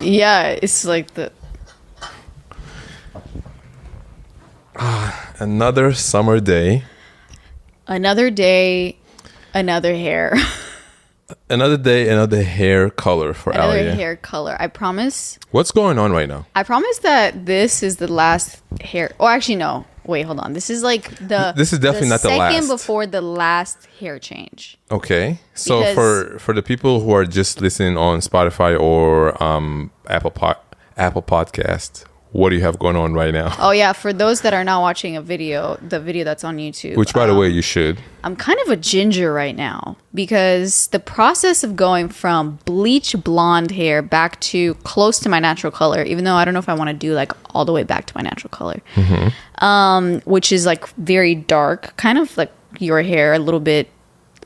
Yeah, it's like the Another summer day. another day, another hair. Another day, another hair color for Another Alia. hair color. I promise. What's going on right now? I promise that this is the last hair. Oh, actually, no. Wait, hold on. This is like the. This is definitely not the last. Second before the last hair change. Okay. So Because- for the people who are just listening on Spotify or Apple Podcast, what do you have going on right now? Oh yeah, for those that are not watching the video that's on YouTube. Which, by the way, you should. I'm kind of a ginger right now because the process of going from bleach blonde hair back to close to my natural color, even though I don't know if I want to do like all the way back to my natural color, which is like very dark, kind of like your hair, a little bit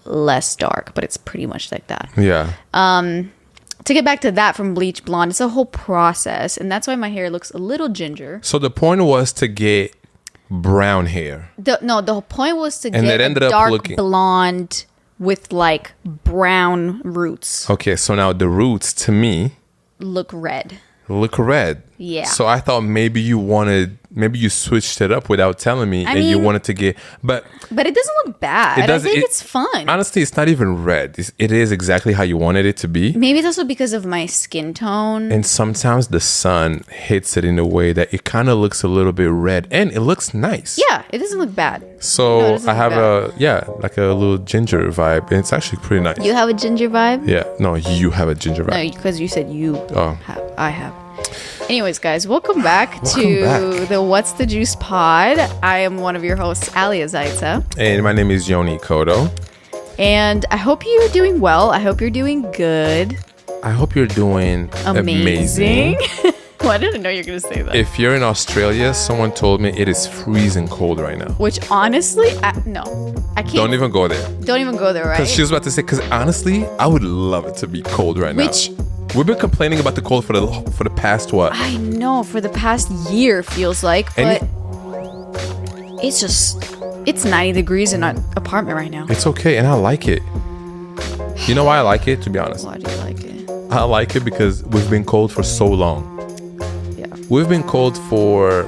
less dark, but it's pretty much like that. Yeah. To get back to that from bleach blonde, it's a whole process, and that's why my hair looks a little ginger. So the point was to get brown hair. The whole point was to And get it ended a up dark looking- blonde with like brown roots. Okay, so now the roots to me Look red. look red. Yeah. So I thought maybe you switched it up without telling me, and you mean- wanted to get, but But it doesn't look bad. I think it's fun. Honestly, it's not even red. It is exactly how you wanted it to be. Maybe it's also because of my skin tone. And sometimes the sun hits it in a way that it kind of looks a little bit red, and it looks nice. Yeah, it doesn't look bad. So No, it doesn't I have look like a little ginger vibe, and it's actually pretty nice. You have a ginger vibe? Yeah, no, you have a ginger vibe. No, because you said you Oh. have. I have. Anyways, guys, welcome back Welcome to back. the What's the Juice pod. I am one of your hosts, Alia Zaitsa. And my name is Yoni Kodo. And I hope you're doing well. I hope you're doing good. I hope you're doing amazing. Well, I didn't know you were going to say that. If you're in Australia, someone told me it is freezing cold right now. Which honestly, I can't. Don't even go there. Don't even go there, right? Because she was about to say, because honestly, I would love it to be cold right Which- now. We've been complaining about the cold for the past what? I know for the past year feels like, but it's 90 degrees in our apartment right now. It's okay, and I like it. You know why I like it, to be honest? Why do you like it? I like it because we've been cold for so long. Yeah, We've been cold for,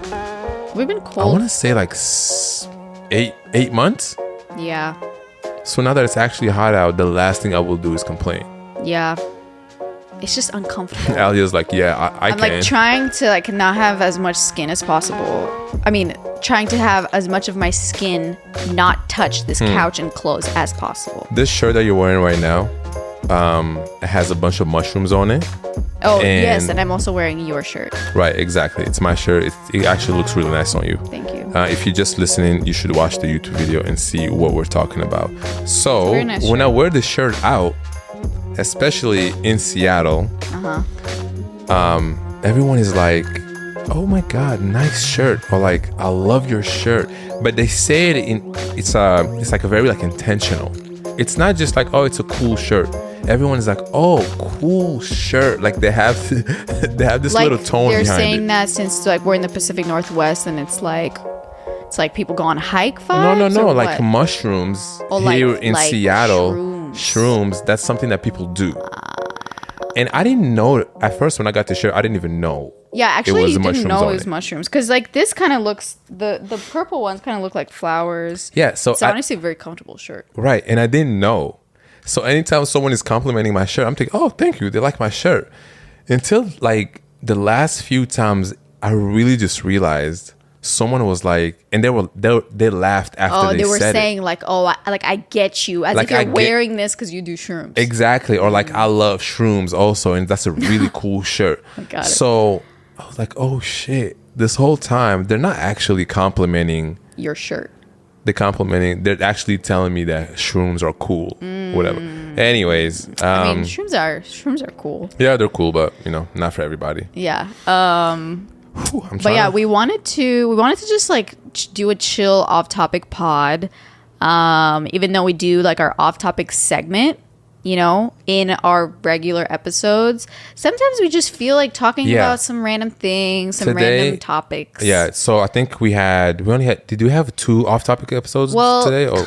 we've been I cold. want to say like 8 months. Yeah, So now that it's actually hot out, the last thing I will do is complain. yeah. It's just uncomfortable. Alia's like, yeah, I I'm can. like trying to like not have as much skin as possible. I mean, trying to have as much of my skin not touch this couch and clothes as possible. This shirt that you're wearing right now, it has a bunch of mushrooms on it. Oh, And- yes, and I'm also wearing your shirt. Right, exactly. It's my shirt. It actually looks really nice on you. Thank you. If you're just listening, you should watch the YouTube video and see what we're talking about. So Very nice when shirt. I wear this shirt out, especially in Seattle, everyone is like, "Oh my God, nice shirt!" or like, "I love your shirt." But they say it it's like a very like intentional. It's not just like, "Oh, it's a cool shirt." Everyone is like, "Oh, cool shirt!" Like they have this Like little tone they're behind saying it. that since like we're in the Pacific Northwest and it's like people go on hike vibes. No, or like what? mushrooms Oh, like- here in like Seattle. shrooms. Shrooms, that's something that people do. And I didn't know at first when I got the shirt, I didn't even know. Yeah, actually, was you the didn't mushrooms know on it was it. mushrooms because like this kind of looks the purple ones kind of look like flowers. Yeah, so It's honestly a very comfortable shirt. right, and I didn't know. So anytime someone is complimenting my shirt, I'm thinking, "Oh, thank you. They like my shirt." Until like the last few times, I really just realized someone was like, and they laughed after Oh, they were said it. saying like, "Oh, I get you," as Like, if you're I get- wearing this because you do shrooms. Exactly. Or like, I love shrooms also, and that's a really cool shirt. Got it. So I was like, oh shit. This whole time, they're not actually complimenting. Your shirt. They're actually telling me that shrooms are cool. Whatever. Anyways. I mean, shrooms are cool. Yeah, they're cool, but not for everybody. Yeah. Whew, I'm But trying yeah, to- we wanted to just like do a chill off-topic pod. Even though we do like our off-topic segment, in our regular episodes, sometimes we just feel like talking Yeah. about some random things, some Today- random topics. Yeah, so I think we only had, did we have 2 off-topic episodes Well, today? Or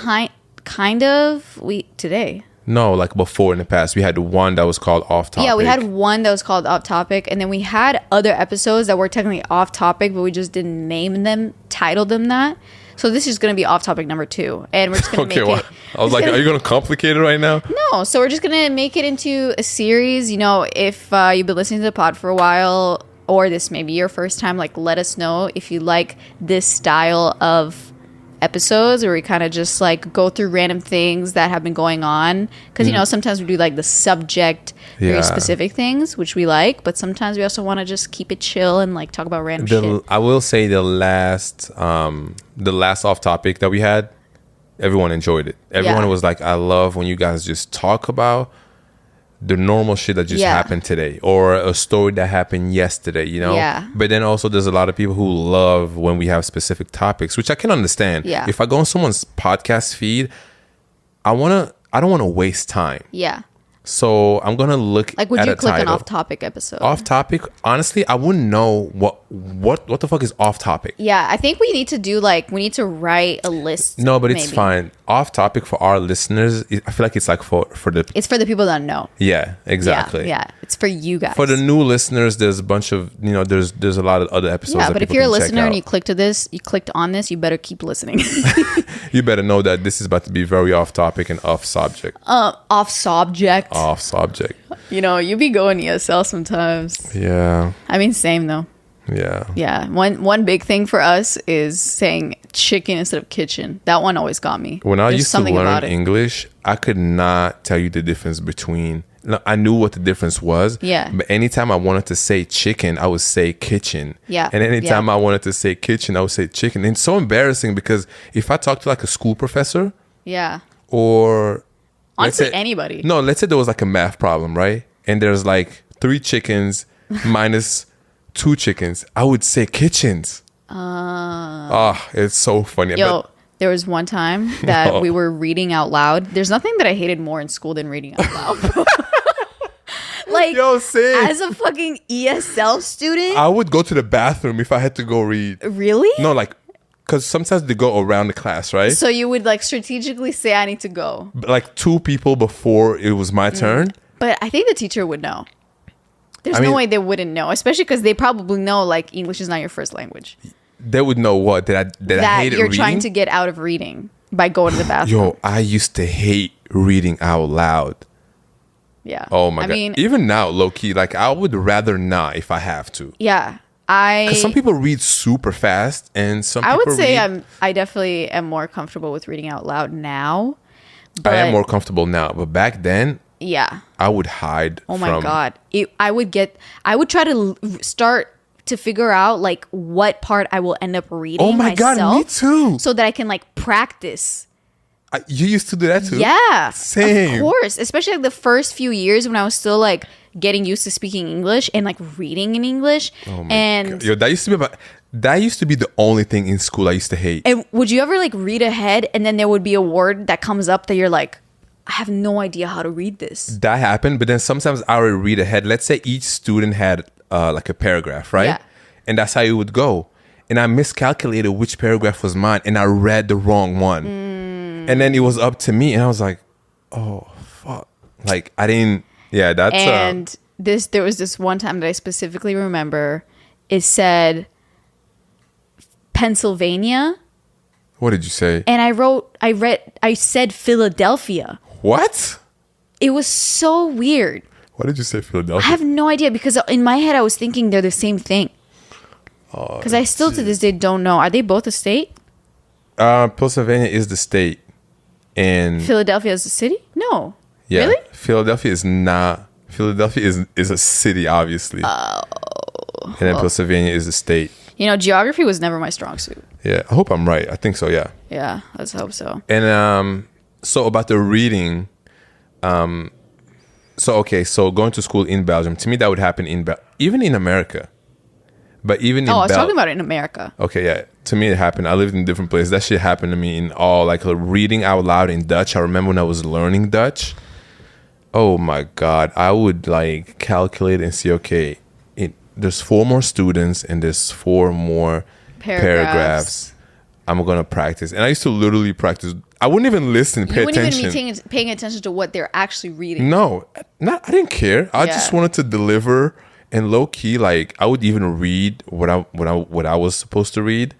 kind of. Today. No, like before in the past, we had one that was called Off Topic. Yeah, we had one that was called Off Topic, and then we had other episodes that were technically off topic, but we just didn't name them, title them that. So this is going to be Off Topic number 2, and we're just going to make it. I was like, are you going to complicate it right now? No, so we're just going to make it into a series. You know, if you've been listening to the pod for a while, or this may be your first time, like, let us know if you like this style of episodes where we kind of just like go through random things that have been going on, because you know, sometimes we do like the subject, very specific things which we like, but sometimes we also want to just keep it chill and like talk about random shit. I will say the last Off Topic that we had, everyone enjoyed it. Everyone was like, I love when you guys just talk about the normal shit that just happened today, or a story that happened yesterday, you know? Yeah. But then also there's a lot of people who love when we have specific topics, which I can understand. Yeah. If I go on someone's podcast feed, I don't want to waste time. Yeah. So I'm going to look like, would at you a click title. an Off Topic episode? Off Topic? Honestly, I wouldn't know what the fuck is Off Topic. Yeah, I think we need to do like, we need to write a list. No, but it's fine. Off Topic for our listeners, I feel like it's like for the... It's for the people that know. Yeah, exactly. Yeah, it's for you guys. For the new listeners, there's a bunch of, you know, there's a lot of other episodes. Yeah, that but if people you're a can check listener out. and you clicked on this, you better keep listening. You better know that this is about to be very off topic and off subject. Off subject. Off subject. You know, you be going ESL sometimes. Yeah. I mean, same though. Yeah. Yeah. One big thing for us is saying chicken instead of kitchen. That one always got me. When I There's used to something about learn it. English, I could not tell you the difference between... No, I knew what the difference was. Yeah. But anytime I wanted to say chicken, I would say kitchen. Yeah. And anytime I wanted to say kitchen, I would say chicken. And it's so embarrassing because if I talk to like a school professor... Yeah. Or... Honestly, anybody. No, let's say there was like a math problem, right? And there's like 3 chickens minus 2 chickens. I would say kitchens. It's so funny. Yo, there was one time that we were reading out loud. There's nothing that I hated more in school than reading out loud. Like, Yo, same. as a fucking ESL student. I would go to the bathroom if I had to go read. Really? No, like, because sometimes they go around the class, right? So you would like strategically say, I need to go. Like 2 people before it was my turn. But I think the teacher would know. There's no way they wouldn't know, especially because they probably know like English is not your first language. They would know what? That I hated you're reading? trying to get out of reading by going to the bathroom. Yo, I used to hate reading out loud. Yeah. Oh my I God. mean, Even now, low key, like I would rather not if I have to. yeah. Because some people read super fast and some people I would say read... I definitely am more comfortable with reading out loud now. I am but- more comfortable now. But back then, Yeah. I would hide Oh my God. I would try to start to figure out like what part I will end up reading. Oh my God, me too. So that I can like practice. You used to do that too? Yeah. Same. Of course. Especially like the first few years when I was still like getting used to speaking English and like reading in English. Oh my and God. Yo, that used to be the only thing in school I used to hate. And would you ever like read ahead and then there would be a word that comes up that you're like, I have no idea how to read this. That happened, but then sometimes I would read ahead. Let's say each student had like a paragraph, right? Yeah. And that's how it would go. And I miscalculated which paragraph was mine and I read the wrong one. And then it was up to me and I was like, oh, fuck. Like, I didn't... Yeah, that's... And there was this one time that I specifically remember. It said Pennsylvania. What did you say? And I said Philadelphia. What? It was so weird. Why did you say Philadelphia? I have no idea because in my head I was thinking they're the same thing. Because I still to this day don't know. Are they both a state? Pennsylvania is the state. And Philadelphia is a city? No. yeah, Really? Philadelphia is not. Philadelphia is a city, obviously. Oh. And then Pennsylvania is a state. You know, geography was never my strong suit. Yeah, I hope I'm right. I think so, yeah. Yeah, let's hope so. And so about the reading, so going to school in Belgium, to me that would happen even in America. But even in I was talking about it in America. Okay, yeah. To me it happened. I lived in different places. That shit happened to me in all like reading out loud in Dutch. I remember when I was learning Dutch. Oh my God. I would like calculate and see, okay, there's 4 more students and there's 4 more paragraphs. I'm gonna practice. And I used to literally practice. I wouldn't even listen, pay You wouldn't attention. even be paying attention to what they're actually reading. No, I didn't care. I Yeah. just wanted to deliver, and low key, like I would even read what I was supposed to read,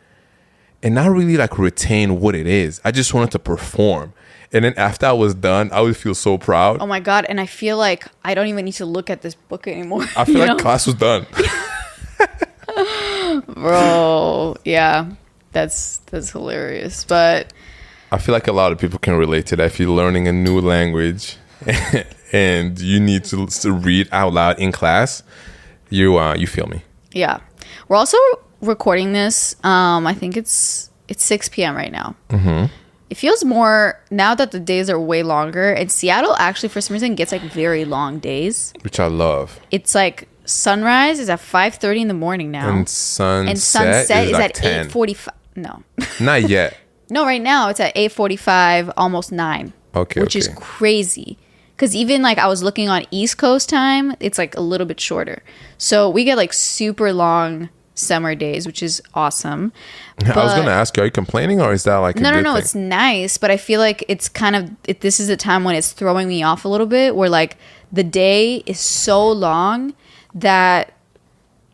and not really like retain what it is. I just wanted to perform, and then after I was done, I would feel so proud. Oh my God. And I feel like I don't even need to look at this book anymore. I feel you like know? class was done. Bro, yeah. That's hilarious. But I feel like a lot of people can relate to that. If you're learning a new language and you need to read out loud in class, you feel me. yeah. We're also recording this. I think it's 6 p.m. right now. Mm-hmm. It feels more now that the days are way longer. And Seattle actually, for some reason, gets like very long days. Which I love. It's like sunrise is at 5:30 in the morning now. And sunset is like at 10. 8:45. No. Not yet. No, right now it's at 8:45, almost 9. Okay. Which is crazy. Because even like I was looking on East Coast time, it's like a little bit shorter. So we get like super long summer days, which is awesome. I was going to ask you, are you complaining or is that like a No, good thing? it's nice. But I feel like it's kind of, this is a time when it's throwing me off a little bit where like the day is so long that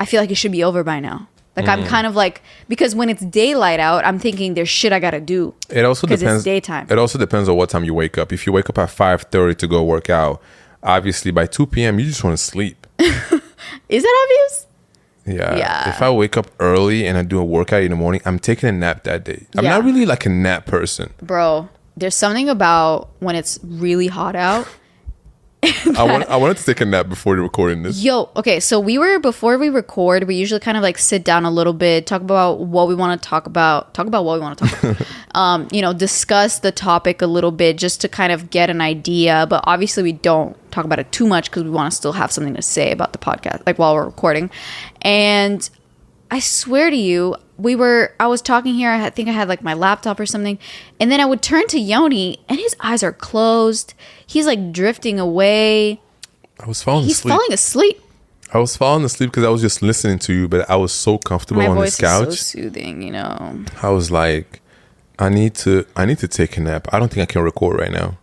I feel like it should be over by now. Like I'm kind of like, because when it's daylight out, I'm thinking there's shit I gotta do. It also because depends. It's daytime. It also depends on what time you wake up. If you wake up at 5:30 to go work out, obviously by 2 p.m. you just want to sleep. Is that obvious? Yeah. If I wake up early and I do a workout in the morning, I'm taking a nap that day. I'm Yeah. not really like a nap person. Bro, there's something about when it's really hot out. I wanted to take a nap before recording this. Yo, okay, so before we record, we usually kind of like sit down a little bit, talk about what we want to talk about what we want to talk about, discuss the topic a little bit just to kind of get an idea. But obviously we don't talk about it too much because we want to still have something to say about the podcast, like while we're recording. And I swear to you, I was talking here, I think I had like my laptop or something, and then I would turn to Yoni and his eyes are closed. He's like drifting away. I was falling He's asleep. falling asleep. I was falling asleep because I was just listening to you, but I was so comfortable My on voice this couch. is so soothing, I was like, I need to take a nap. I don't think I can record right now.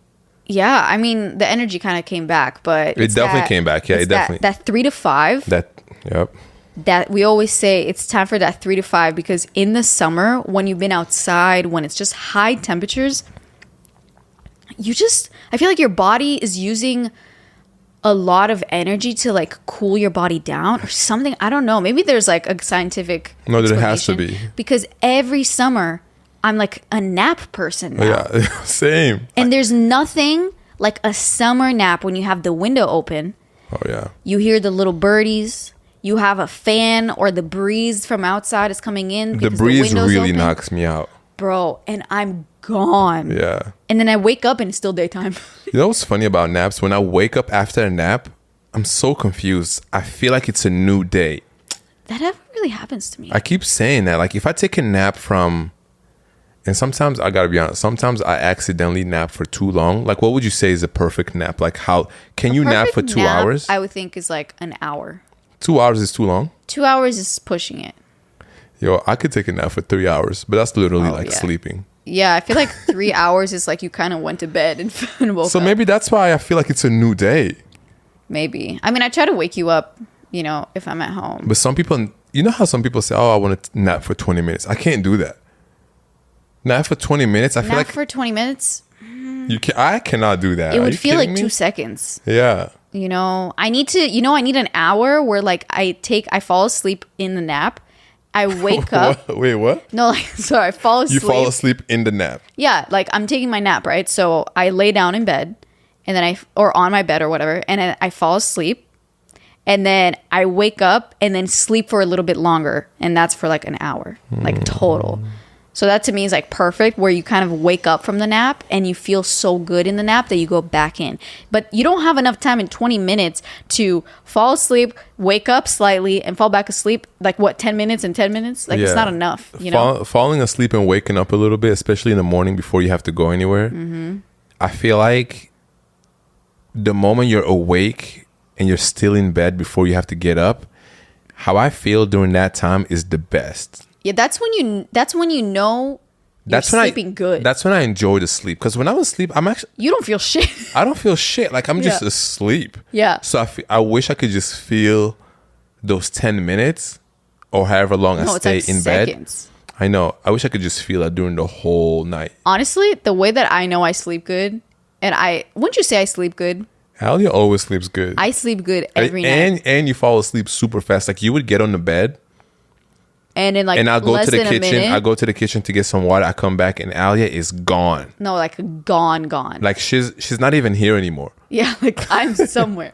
Yeah, I mean, the energy kind of came back, but It definitely came back. Yeah, it's it definitely. that 3 to 5. Yep. That we always say it's time for that 3 to 5 because in the summer when you've been outside, when it's just high temperatures, I feel like your body is using a lot of energy to like cool your body down or something. I don't know. Maybe there's like a scientific No, there has to explanation. be. Because every summer I'm like a nap person now. Yeah, same. And there's nothing like a summer nap when you have the window open. Oh yeah. You hear the little birdies. You have a fan or the breeze from outside is coming in. The because breeze window's really open. knocks me out. Bro, and I'm gone. Yeah. And then I wake up and it's still daytime. You know what's funny about naps? When I wake up after a nap, I'm so confused. I feel like it's a new day. That never really happens to me. I keep saying that. Like if I take a nap and sometimes I gotta be honest, sometimes I accidentally nap for too long. Like what would you say is a perfect nap? Like how can you nap for 2 hours? I would think is like an hour. 2 hours is too long? 2 hours is pushing it. Yo, I could take a nap for 3 hours, but that's literally like yeah. sleeping. Yeah, I feel like 3 hours is like you kind of went to bed and woke So up. maybe that's why I feel like it's a new day. Maybe. I mean, I try to wake you up, if I'm at home. But some people, you know how some people say, oh, I want to nap for 20 minutes. I can't do that. Nap for 20 minutes, I feel Nap like for 20 minutes? I cannot do that. It Are would you feel like kidding me? 2 seconds. Yeah. I need an hour where like I fall asleep in the nap. I wake up. What? Wait, what? No, like, sorry, I fall asleep. You fall asleep in the nap. Yeah, like I'm taking my nap, right? So I lay down in bed and then or on my bed or whatever, and then I fall asleep and then I wake up and then sleep for a little bit longer. And that's for like an hour, like total. So that to me is like perfect where you kind of wake up from the nap and you feel so good in the nap that you go back in. But you don't have enough time in 20 minutes to fall asleep, wake up slightly and fall back asleep. Like what, 10 minutes and 10 minutes? Like it's not enough, Falling asleep and waking up a little bit, especially in the morning before you have to go anywhere. Mm-hmm. I feel like the moment you're awake and you're still in bed before you have to get up, how I feel during that time is the best. Yeah, that's when you know That's You're when sleeping good. That's when I enjoy the sleep. Because when I'm asleep, You don't feel shit. I don't feel shit. Like I'm just Yeah. asleep. Yeah. So I wish I could just feel those 10 minutes or however long I No, it's stay like in seconds. bed. I know. I wish I could just feel that during the whole night. Honestly, the way that I know I sleep good, wouldn't you say I sleep good? Alia always sleeps good. I sleep good every night. And you fall asleep super fast. Like you would get on the bed And in like and I'll go less to the than a kitchen. minute, I go to the kitchen to get some water. I come back and Alia is gone. no, like gone. Like she's not even here anymore. Yeah, like I'm somewhere.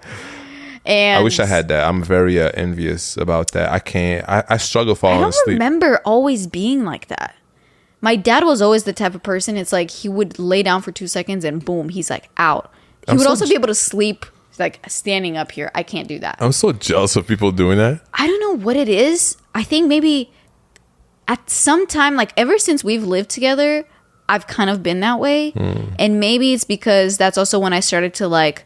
And I wish I had that. I'm very envious about that. I can't. I struggle I falling don't asleep. remember always being like that. My dad was always the type of person. It's like he would lay down for 2 seconds and boom, he's like out. He would also be able to sleep like standing up here. I can't do that. I'm so jealous of people doing that. I don't know what it is. I think maybe at some time, like ever since we've lived together, I've kind of been that way. And maybe it's because that's also when I started to like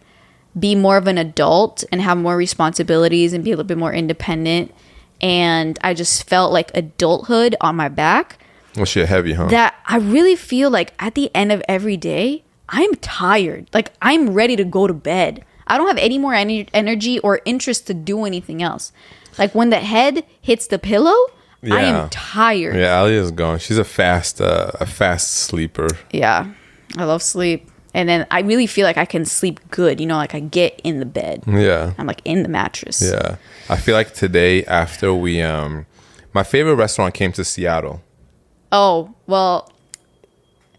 be more of an adult and have more responsibilities and be a little bit more independent. And I just felt like adulthood on my back. Well, shit, heavy, huh? That I really feel like at the end of every day, I'm tired. Like I'm ready to go to bed. I don't have any more energy or interest to do anything else. Like when the head hits the pillow, I am tired. Yeah, Alia is gone. She's a fast sleeper. Yeah, I love sleep. And then I really feel like I can sleep good. You know, like I get in the bed. Yeah. I'm like in the mattress. Yeah. I feel like today after we my favorite restaurant came to Seattle. Oh, well,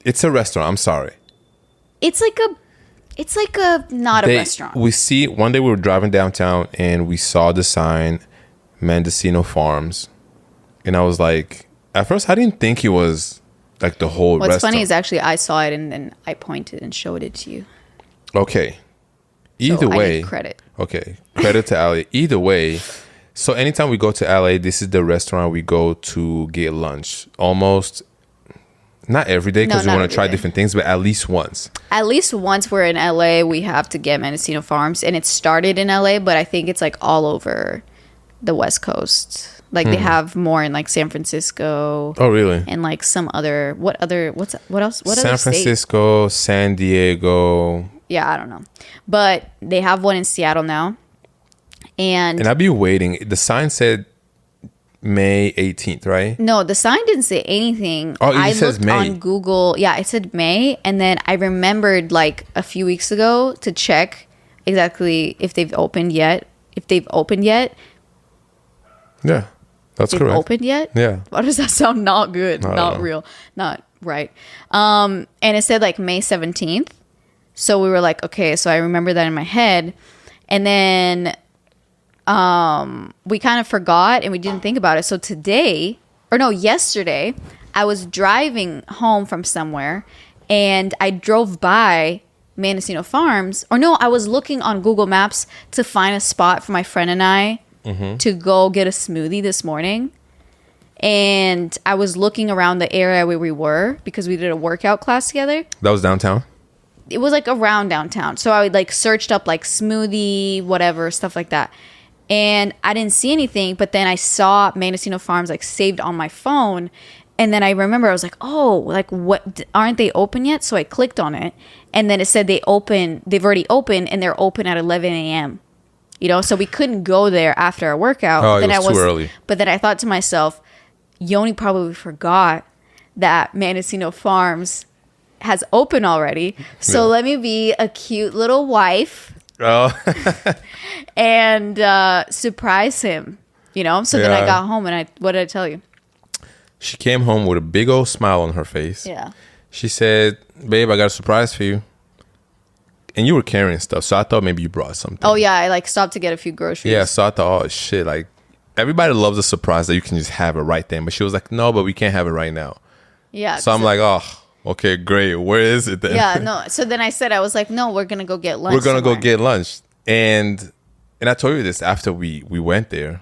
It's a restaurant. I'm sorry. it's like a not a restaurant. We see one day we were driving downtown and we saw the sign Mendocino Farms. And I was like, at first I didn't think it was like the whole What's restaurant. funny is actually I saw it and then I pointed and showed it to you. Okay. Either So I way. need credit. Okay. Credit to LA. Either way. So anytime we go to LA, this is the restaurant we go to get lunch. Almost not every day because No, we not want to try every day. different things, but at least once. At least once we're in LA, we have to get Mendocino Farms. And it started in LA, but I think it's like all over the West Coast. Like they have more in like San Francisco. Oh, really? And like some other what else? What San other state? Francisco, San Diego. Yeah, I don't know. But they have one in Seattle now. And I'd be waiting. The sign said May 18th, right? no, the sign didn't say anything. Oh, it I just says looked May. on Google. Yeah, it said May. And then I remembered like a few weeks ago to check exactly if they've opened yet. Yeah, that's They've correct. opened yet? Yeah. Why does that sound not good? I don't Not know. real. Not right. And it said like May 17th. So we were like, okay, so I remember that in my head. And then we kind of forgot and we didn't think about it. So yesterday, I was driving home from somewhere and I drove by Mendocino Farms. Or no, I was looking on Google Maps to find a spot for my friend and I to go get a smoothie this morning. And I was looking around the area where we were because we did a workout class together. That was downtown? It was like around downtown. So I would like searched up like smoothie, whatever, stuff like that. And I didn't see anything, but then I saw Mendocino Farms like saved on my phone. And then I remember I was like, oh, like what, aren't they open yet? So I clicked on it and then it said they've already opened and they're open at 11 a.m. You know, so we couldn't go there after our workout. Oh, it then was too early. But then I thought to myself, Yoni probably forgot that Mendocino Farms has opened already. So let me be a cute little wife. Oh. And surprise him, you know? So then I Yeah. got home and what did I tell you? She came home with a big old smile on her face. Yeah. She said, babe, I got a surprise for you. And you were carrying stuff, so I thought maybe you brought something. Oh, yeah. I like stopped to get a few groceries. Yeah, so I thought, oh, shit, like, everybody loves a surprise that you can just have it right then. But she was like, no, but we can't have it right now. Yeah. So I'm like, oh, okay, great. Where is it then? Yeah, no. So then I was like, no, we're going to go get lunch. We're going to go somewhere. get lunch. And I told you this after we went there.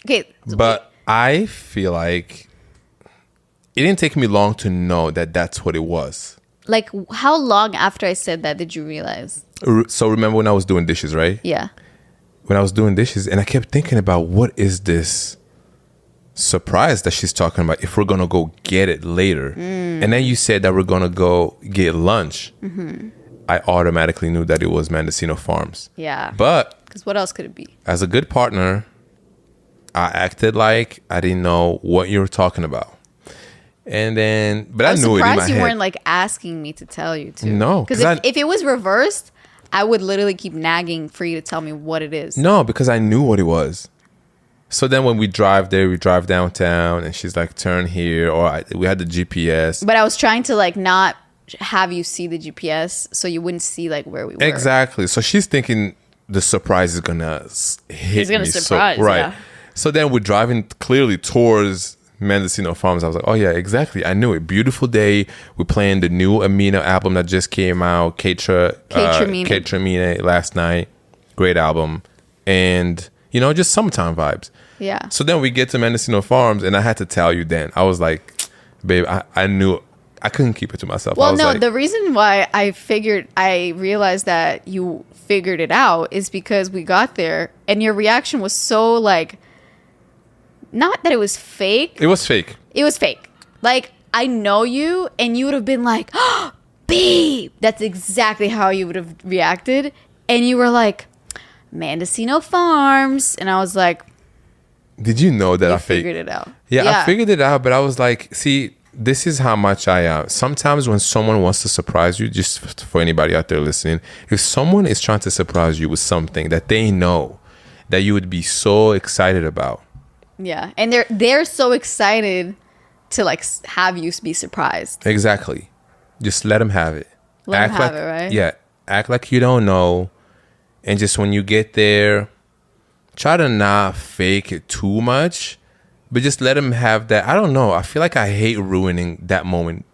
Okay. But I feel like it didn't take me long to know that that's what it was. Like, how long after I said that did you realize? So remember when I was doing dishes, right? Yeah. When I was doing dishes, and I kept thinking about what is this surprise that she's talking about if we're gonna go get it later. And then you said that we're gonna go get lunch. I automatically knew that it was Mendocino Farms. Yeah. But because what else could it be? as a good partner, I acted like I didn't know what you were talking about. And then, but I was knew it in my surprised you head. weren't like asking me to tell you to. No, because if it was reversed, I would literally keep nagging for you to tell me what it is. No, because I knew what it was. So then when we drive there, we drive downtown and she's like, turn here. Or we had the GPS. But I was trying to like not have you see the GPS so you wouldn't see like where we were. Exactly. So she's thinking the surprise is going to hit It's gonna me. surprise, right. yeah. So then we're driving clearly towards Mendocino Farms. I was like, oh yeah, exactly. I knew it. Beautiful day. We're playing the new Amina album that just came out. K-Tramine last night. Great album. And, you know, just summertime vibes. Yeah. So then we get to Mendocino Farms, and I had to tell you then. I was like, babe, I knew I couldn't keep it to myself. Well, I was no, like, the reason why I realized that you figured it out is because we got there and your reaction was so like, not that it was fake. it was fake. It was fake. Like, I know you and you would have been like, oh, babe. That's exactly how you would have reacted. And you were like, Mendocino Farms. And I was like, Did you know that I figured it out. Yeah, I figured it out, but I was like, see, this is how much I am. Sometimes when someone wants to surprise you, just for anybody out there listening, if someone is trying to surprise you with something that they know that you would be so excited about. Yeah. And they're so excited to like have you be surprised. Exactly. Just let them have it. Let them have it, right? Yeah. Act like you don't know. And just when you get there, try to not fake it too much, but just let them have that. I don't know. I feel like I hate ruining that moment,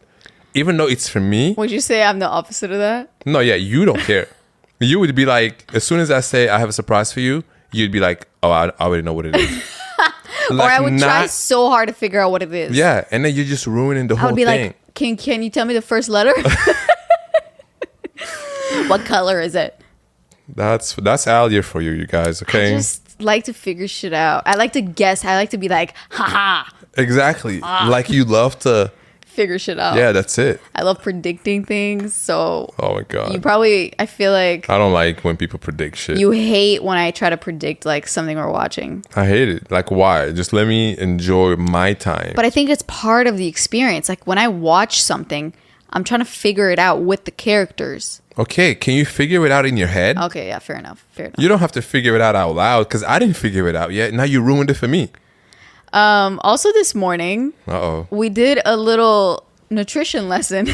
even though it's for me. Would you say I'm the opposite of that? No, yeah, you don't care. You would be like, as soon as I say I have a surprise for you, you'd be like, oh, I already know what it is. Or I would try so hard to figure out what it is. Yeah, and then you're just ruining the I whole would be thing. like, can you tell me the first letter? What color is it? That's Aldir for you guys, okay? I just like to figure shit out. I like to guess. I like to be like, haha. Exactly. Like you love to Figure shit out. Yeah, that's it. I love predicting things. So Oh my god. I feel like I don't like when people predict shit. you hate when I try to predict like something we're watching. I hate it. Like why? Just let me enjoy my time. But I think it's part of the experience. Like when I watch something, I'm trying to figure it out with the characters. Okay, can you figure it out in your head? Okay, yeah, fair enough. You don't have to figure it out loud because I didn't figure it out yet. Now you ruined it for me. Also this morning, Uh-oh. we did a little nutrition lesson.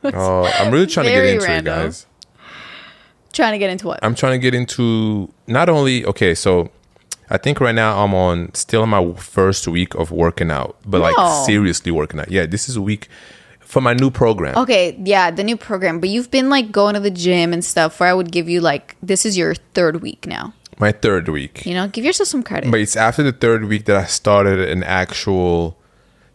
Oh, I'm really trying to get very into random. it, guys. Trying to get into what? I'm trying to get into not only, okay, so I think right now I'm still on my first week of working out, but like No. seriously working out. Yeah, this is a week for my new program. Okay, yeah, the new program. But you've been like going to the gym and stuff where I would give you like, this is your third week now. My third week. You know, give yourself some credit. But it's after the third week that I started an actual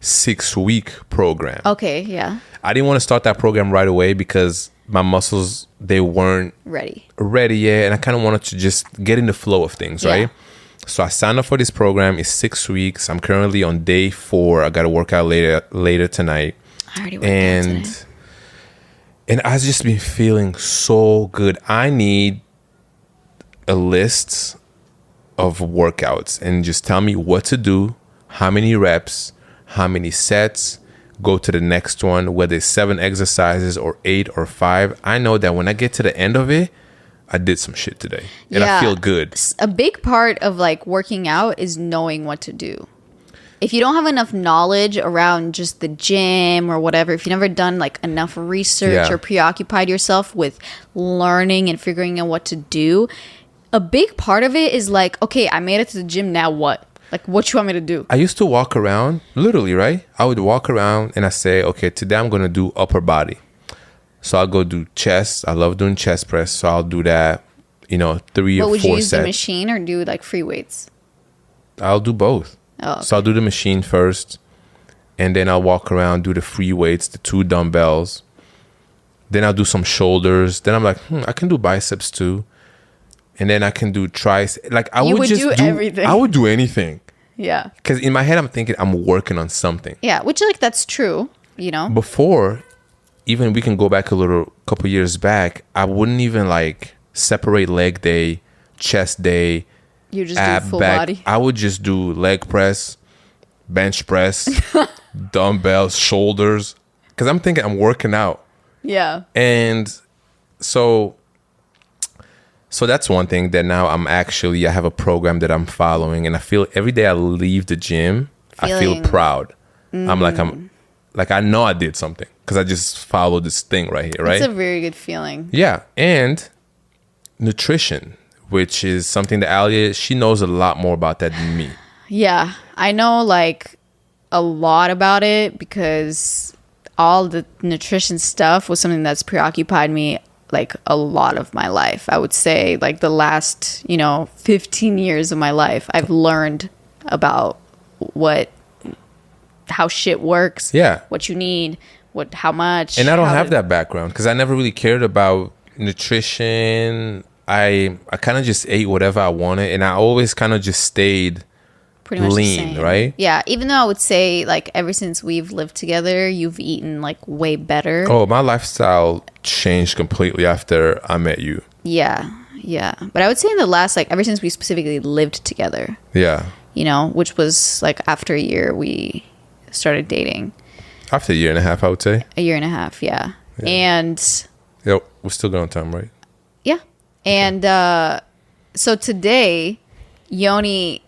6-week program. Okay, yeah. I didn't want to start that program right away because my muscles, they weren't ready yet. And I kind of wanted to just get in the flow of things, right? So I signed up for this program. It's 6 weeks. I'm currently on day 4. I got to work out later tonight. I already worked out today. And I've just been feeling so good. I need a list of workouts and just tell me what to do, how many reps, how many sets, go to the next one, whether it's 7 exercises or 8 or 5. I know that when I get to the end of it, I did some shit today and I feel good. A big part of like working out is knowing what to do. If you don't have enough knowledge around just the gym or whatever, if you've never done like enough research or preoccupied yourself with learning and figuring out what to do, a big part of it is like, okay, I made it to the gym, now what? Like, what you want me to do? I used to walk around, literally, right? I would walk around and I say, okay, today I'm going to do upper body. So I'll go do chest. I love doing chest press. So I'll do that, 3 or 4 sets. But would you use the machine or do like free weights? I'll do both. Oh, okay. So I'll do the machine first. And then I'll walk around, do the free weights, the 2 dumbbells. Then I'll do some shoulders. Then I'm like, I can do biceps too. And then I can do triceps. Like I would just do everything. I would do anything. Yeah. Because in my head, I'm thinking I'm working on something. Yeah, which like that's true, you know. Before, even we can go back couple years back, I wouldn't even like separate leg day, chest day, You just ab do full back. body. I would just do leg press, bench press, dumbbells, shoulders, because I'm thinking I'm working out. Yeah. And so that's one thing that now I have a program that I'm following, and I feel every day I leave the gym, I feel proud. I'm like, I know I did something because I just followed this thing right here, right? It's a very good feeling. Yeah. And nutrition, which is something that Alia, she knows a lot more about that than me. Yeah. I know like a lot about it because all the nutrition stuff was something that's preoccupied me like a lot of my life. I would say like the last, 15 years of my life, I've learned about how shit works. Yeah. What you need, how much. And I don't have that background because I never really cared about nutrition. I kind of just ate whatever I wanted, and I always kind of just stayed pretty much lean, right? Yeah, even though I would say like ever since we've lived together, you've eaten like way better. Oh, my lifestyle changed completely after I met you. Yeah. But I would say in the last, like ever since we specifically lived together. Yeah. Which was like after a year we started dating. After a year and a half, I would say. A year and a half, yeah. And yep, we're still good on time, right? yeah. And so today, Yoni.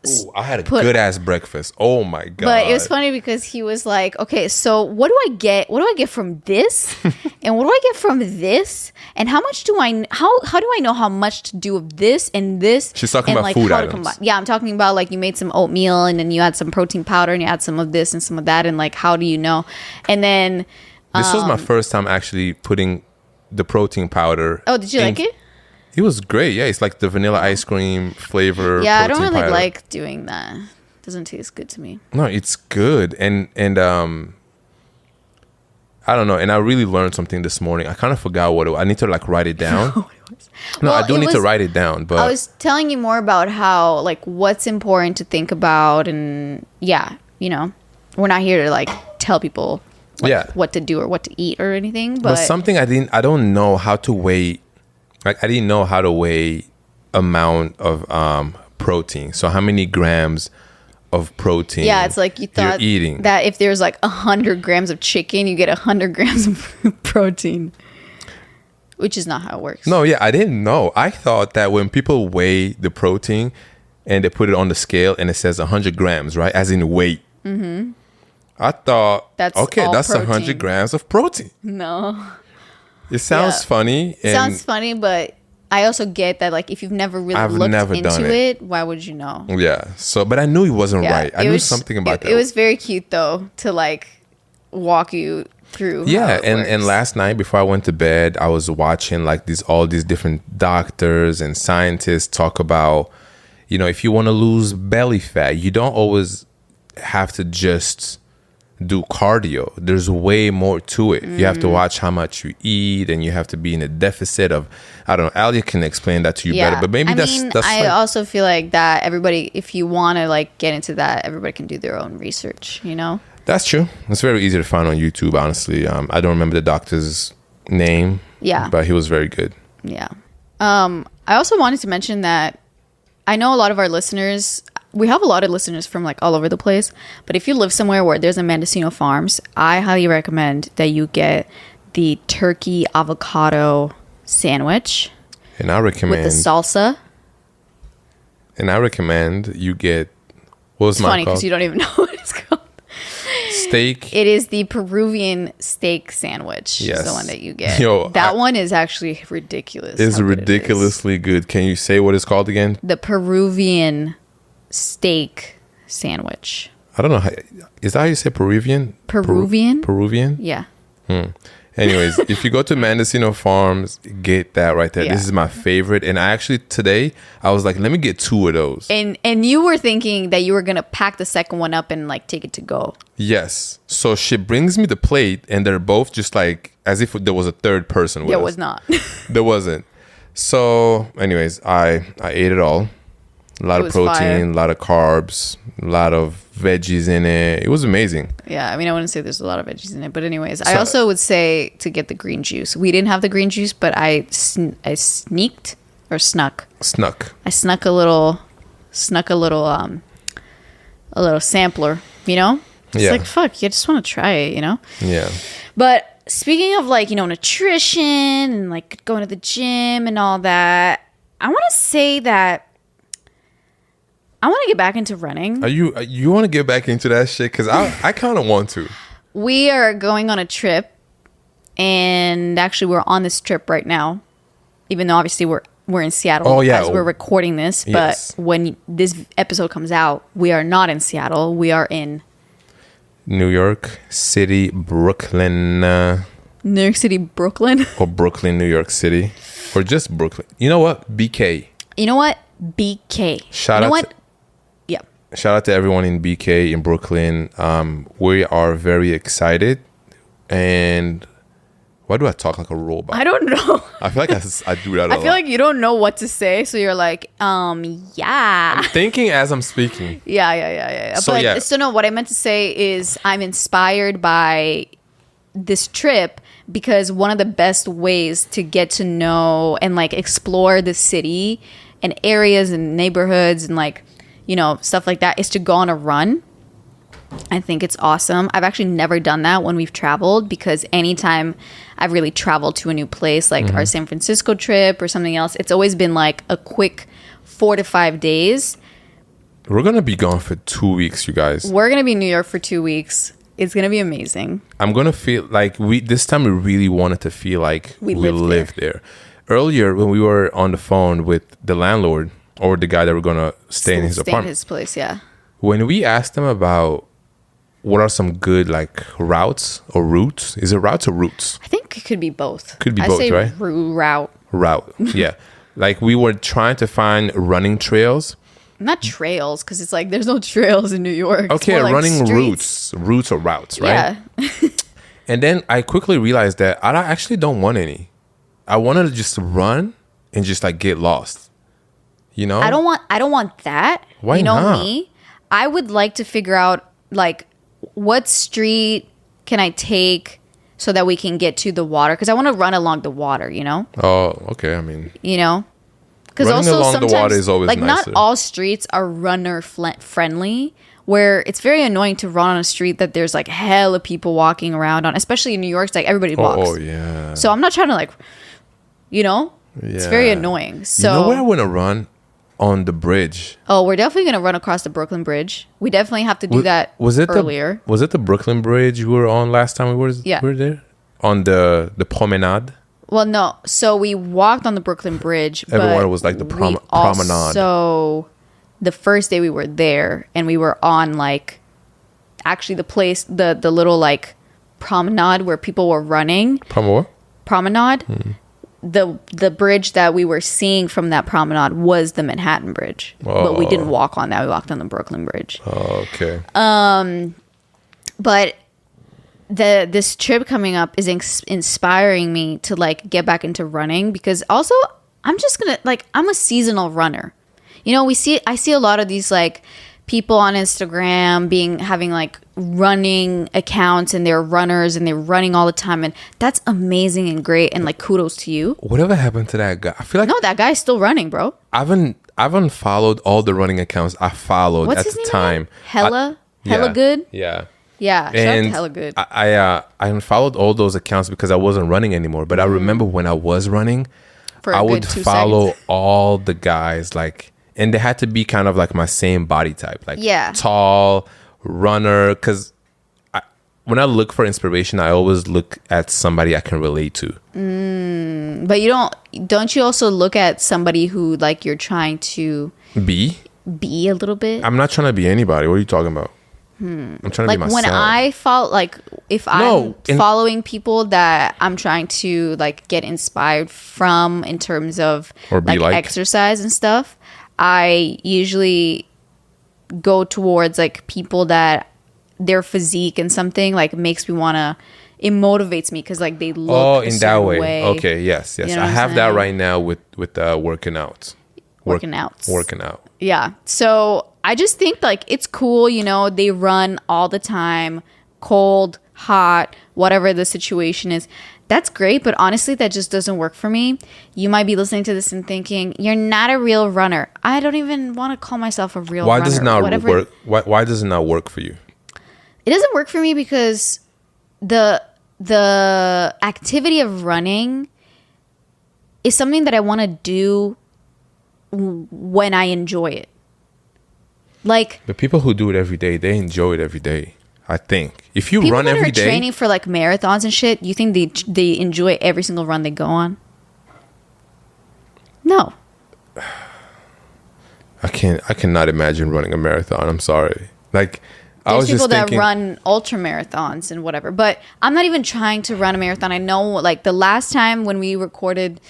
Ooh, I had a good ass breakfast. Oh my god! But it was funny because he was like, "Okay, so what do I get? What do I get from this? And what do I get from this? And how much do I? How do I know how much to do of this and this?" She's talking and about like food how items. to combine. Yeah, I'm talking about like you made some oatmeal and then you add some protein powder and you add some of this and some of that and like how do you know? And then this was my first time actually putting the protein powder. Oh, did you like it? It was great. Yeah, it's like the vanilla ice cream flavor. Yeah, I don't protein really powder. like doing that. Doesn't taste good to me. No, it's good. And I don't know. And I really learned something this morning. I kind of forgot what it was. I need to like write it down. No, Well, I do need to write it down. But I was telling you more about how like what's important to think about, and yeah, we're not here to like tell people what to do or what to eat or anything. But something I don't know how to weigh. Like I didn't know how to weigh amount of protein. So how many grams of protein? Yeah, it's like you thought you're eating that if there's like 100 grams of chicken, you get 100 grams of protein, which is not how it works. No, yeah, I didn't know. I thought that when people weigh the protein and they put it on the scale and it says 100 grams, right, as in weight. Mm-hmm. I thought that's protein. 100 grams of protein. No. It sounds funny. It sounds funny, but I also get that, like, if you've never really looked into it, why would you know? Yeah. So, but I knew it wasn't right. I knew something about that. It was very cute, though, to, like, walk you through. Yeah. And last night before I went to bed, I was watching, like, all these different doctors and scientists talk about, if you want to lose belly fat, you don't always have to just do cardio. There's way more to it. You have to watch how much you eat, and you have to be in a deficit of, I don't know, Alia can explain that to you better, but maybe that's I also feel like that everybody, if you want to like get into that, everybody can do their own research, That's true. It's very easy to find on YouTube, honestly. I don't remember the doctor's name, but he was very good. Yeah. I also wanted to mention that I know a lot of our listeners, we have a lot of listeners from like all over the place, but if you live somewhere where there's a Mendocino Farms, I highly recommend that you get the turkey avocado sandwich. And I recommend with the salsa. And I recommend you get, what's it's funny because you don't even know what it's called. Steak. It is the Peruvian steak sandwich. Yes. Is the one that you get. Yo, that one is actually ridiculous. It's ridiculously good. Can you say what it's called again? The Peruvian steak sandwich. I don't know. Is that how you say Peruvian? Peruvian? Peruvian? Yeah. Anyways, if you go to Mendocino Farms, get that right there. Yeah. This is my favorite. And I actually, today, I was like, let me get 2 of those. And you were thinking that you were going to pack the second one up and like take it to go. Yes. So she brings me the plate and they're both just like, as if there was a third person with us. There was not. There wasn't. So anyways, I ate it all. A lot It of was fire. protein, a lot of carbs, a lot of veggies in it. It was amazing. Yeah, I mean, I wouldn't say there's a lot of veggies in it, but anyways, I also would say to get the green juice. We didn't have the green juice, but I sneaked or snuck. Snuck. I snuck a little a little sampler, you know? It's Yeah. like, fuck, you just want to try it, you know? Yeah. But speaking of like, you know, nutrition and like going to the gym and all that, I want to say that I want to get back into running. You want to get back into that shit? Because I kind of want to. We are going on a trip, and actually we're on this trip right now, even though obviously we're in Seattle as we're recording this. But Yes. when this episode comes out, we are not in Seattle. We are in New York City, Brooklyn, New York City, Brooklyn. or Brooklyn, New York City, or just Brooklyn. You know what? BK. You know what? BK. Shout you know out what? to- Yeah. Shout out to everyone in BK in Brooklyn. We are very excited. And why do I talk like a robot? I don't know. I feel like I do that a I lot. feel like you don't know what to say, so you're like, yeah. Thinking as I'm speaking. Yeah. So, But yeah. so no, what I meant to say is I'm inspired by this trip because one of the best ways to get to know and like explore the city and areas and neighborhoods and like, you know, stuff like that is to go on a run. I think it's awesome. I've actually never done that when we've traveled because anytime I've really traveled to a new place, like our San Francisco trip or something else, it's always been like a quick 4 to 5 days. We're going to be gone for 2 weeks, you guys. We're going to be in New York for 2 weeks. It's going to be amazing. I'm going to feel like this time we really wanted to feel like we lived there. Earlier, when we were on the phone with the landlord or the guy that we're going to stay in his apartment. Stay in his place, yeah. When we asked him about what are some good like routes or routes? Is it routes or routes? I think it could be both. Could be I both, say right? Route. Route, yeah. Like we were trying to find running trails. Not trails, because it's like there's no trails in New York. It's Okay, more like running streets. routes or routes, right? Yeah. And then I quickly realized that I actually don't want any. I wanted to just run and just like get lost. You know? I don't want that. Why you know not? me? I would like to figure out like what street can I take so that we can get to the water, because I want to run along the water, you know? Oh, okay. I mean, You know? Because Running also along the sometimes water is always like nicer. not all streets are runner friendly, where it's very annoying to run on a street that there's like hella people walking around on, especially in New York. It's like everybody walks. oh yeah. So I'm not trying to like, you know, it's very Yeah. annoying. So You know where I want to run? On the bridge. oh, we're definitely gonna run across the Brooklyn Bridge. We definitely have to do that earlier. Was it the Brooklyn Bridge you were on last time we were there? On the promenade? Well, no. So we walked on the Brooklyn Bridge. Everyone but was like the we promenade. So the first day we were there, and we were on like actually the place, the little like promenade where people were running. Promenade. The bridge that we were seeing from that promenade was the Manhattan Bridge, but we didn't walk on that. We walked on the Brooklyn Bridge. Oh, okay. But this trip coming up is inspiring me to like get back into running, because also I'm just gonna like, I'm a seasonal runner. You know, I see a lot of these like people on Instagram having like running accounts, and they're runners and they're running all the time, and that's amazing and great, and like kudos to you. Whatever happened to that guy? I feel like No, that guy's still running, bro. I've unfollowed all the running accounts I followed What's at his the name time. again? Hella Yeah. good. Yeah. Yeah, shout out to Hella good. I unfollowed all those accounts because I wasn't running anymore. But I remember when I was running, For a I good would 2 follow seconds. all the guys, like, and they had to be kind of like my same body type, like Yeah. tall, runner. Because when I look for inspiration, I always look at somebody I can relate to. But don't you also look at somebody who like you're trying to Be be a little bit? I'm not trying to be anybody. What are you talking about? I'm trying to Like be myself. when I follow, like if I'm following people that I'm trying to like get inspired from in terms of Or be like. exercise and stuff, I usually go towards like people that their physique and something like makes me want to, it motivates me because like they look Oh, a in that certain way. Okay, yes. You know I what I'm have that saying? right now with working out. working out. Working out. Yeah. So I just think like it's cool, you know, they run all the time, cold, hot, whatever the situation is. That's great, but honestly, that just doesn't work for me. You might be listening to this and thinking, you're not a real runner. I don't even want to call myself a real runner. Why does it not work? Why does it not work for you? It doesn't work for me because the activity of running is something that I want to do when I enjoy it. Like the people who do it every day, they enjoy it every day. I think if you run every day, people that are training for like marathons and shit, you think they enjoy every single run they go on? No. I cannot imagine running a marathon. I'm sorry. Like I There's was just people that thinking, run ultra marathons and whatever, but I'm not even trying to run a marathon. I know, like the last time when we recorded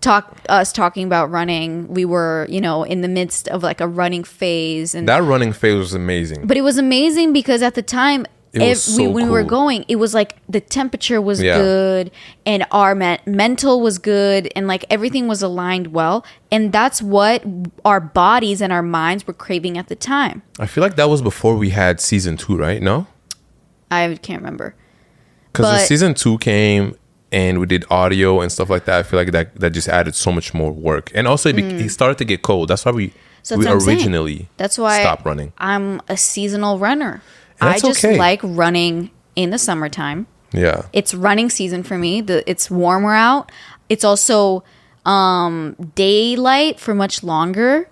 talking about running, we were, you know, in the midst of like a running phase, and that running phase was amazing. But it was amazing because at the time, when we were going, it was like the temperature was good, and our mental was good, and like everything was aligned well, and that's what our bodies and our minds were craving at the time. I feel like that was before we had season 2, right? No, I can't remember because the season 2 came. And we did audio and stuff like that. I feel like that just added so much more work. And also, it started to get cold. That's why we originally stopped running. I'm a seasonal runner. I just like running in the summertime. Yeah. It's running season for me. It's warmer out. It's also daylight for much longer.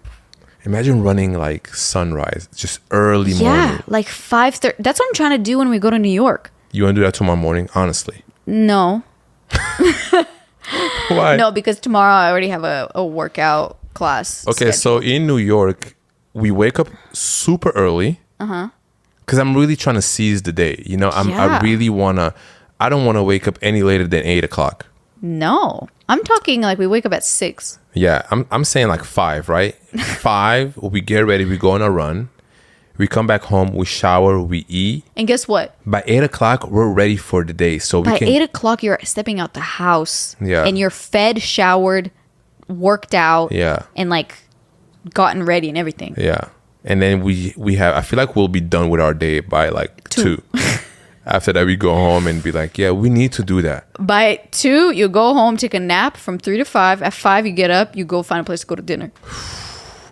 Imagine running like sunrise, just early morning. Yeah, like 5:30. That's what I'm trying to do when we go to New York. You want to do that tomorrow morning? Honestly. No. Why? No, because tomorrow I already have a workout class. Okay, scheduled. So in New York, we wake up super early. Because I'm really trying to seize the day. You know, I really wanna. I don't want to wake up any later than 8 o'clock. No, I'm talking like we wake up at 6. Yeah, I'm saying like 5, right? 5. We get ready. We go on a run. We come back home, we shower, we eat. And guess what? By 8 o'clock, we're ready for the day. So by 8 o'clock, you're stepping out the house. Yeah. And you're fed, showered, worked out. Yeah. And like gotten ready and everything. Yeah. And then we have, I feel like we'll be done with our day by like 2. After that, we go home and be like, yeah, we need to do that. By 2, you go home, take a nap from 3 to 5. At 5, you get up, you go find a place to go to dinner.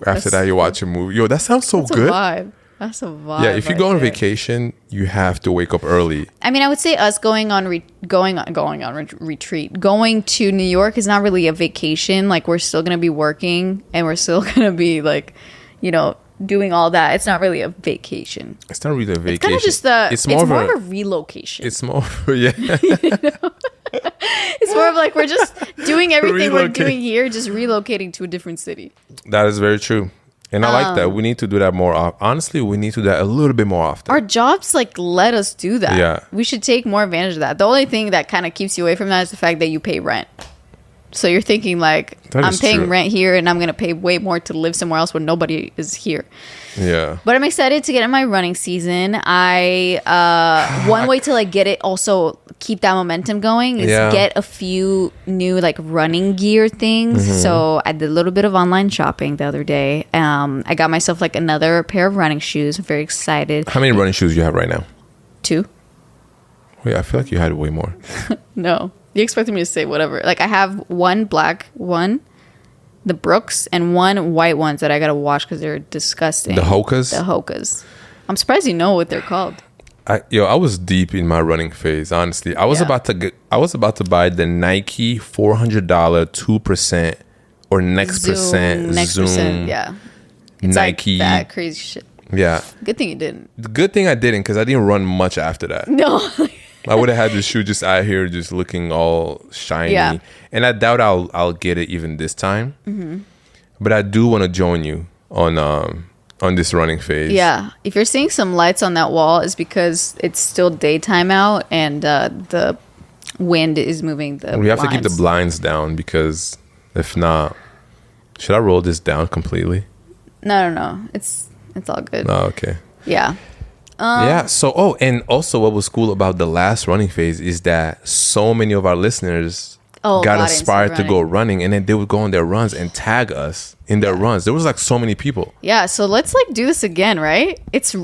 After that, you watch a movie. Yo, that sounds so good. That's a vibe. That's a vibe. Yeah, if you go on vacation, you have to wake up early. I mean, I would say us going on retreat, going to New York is not really a vacation. Like we're still gonna be working, and we're still gonna be like, you know, doing all that. It's not really a vacation. It's not really a vacation. It's kind of just it's more of a relocation. It's more, yeah. You know? It's more of like we're just doing everything we're doing here, just relocating to a different city. That is very true. And I like that. We need to do that more often. Honestly, we need to do that a little bit more often. Our jobs like let us do that. Yeah. We should take more advantage of that. The only thing that kind of keeps you away from that is the fact that you pay rent. So you're thinking like, I'm paying rent here and I'm going to pay way more to live somewhere else where nobody is here. Yeah. But I'm excited to get in my running season. One way to like get it, also keep that momentum going, is get a few new like running gear things. So I did a little bit of online shopping the other day. I got myself like another pair of running shoes. I'm very excited. How many running shoes do you have right now? 2. Wait, I feel like you had way more. No. You expected me to say whatever. Like I have one black one, the Brooks, and one white ones that I gotta wash because they're disgusting. The Hokas? The Hokas. I'm surprised you know what they're called. I was deep in my running phase. Honestly, I was about to buy the Nike $400 2% or next percent Zoom. Yeah, it's Nike, like that crazy shit. Yeah. Good thing you didn't. Good thing I didn't, because I didn't run much after that. No. I would have had this shoe just out here, just looking all shiny. Yeah. And I doubt I'll get it even this time. But I do want to join you on this running phase. Yeah. If you're seeing some lights on that wall, it's because it's still daytime out and the wind is moving the We have blinds. to keep the blinds down, because if not, should I roll this down completely? No. It's all good. Oh, okay. Yeah. Yeah. So, and also what was cool about the last running phase is that so many of our listeners got inspired to go running, and then they would go on their runs and tag us in their runs. There was like so many people. Yeah, so let's like do this again, right? It's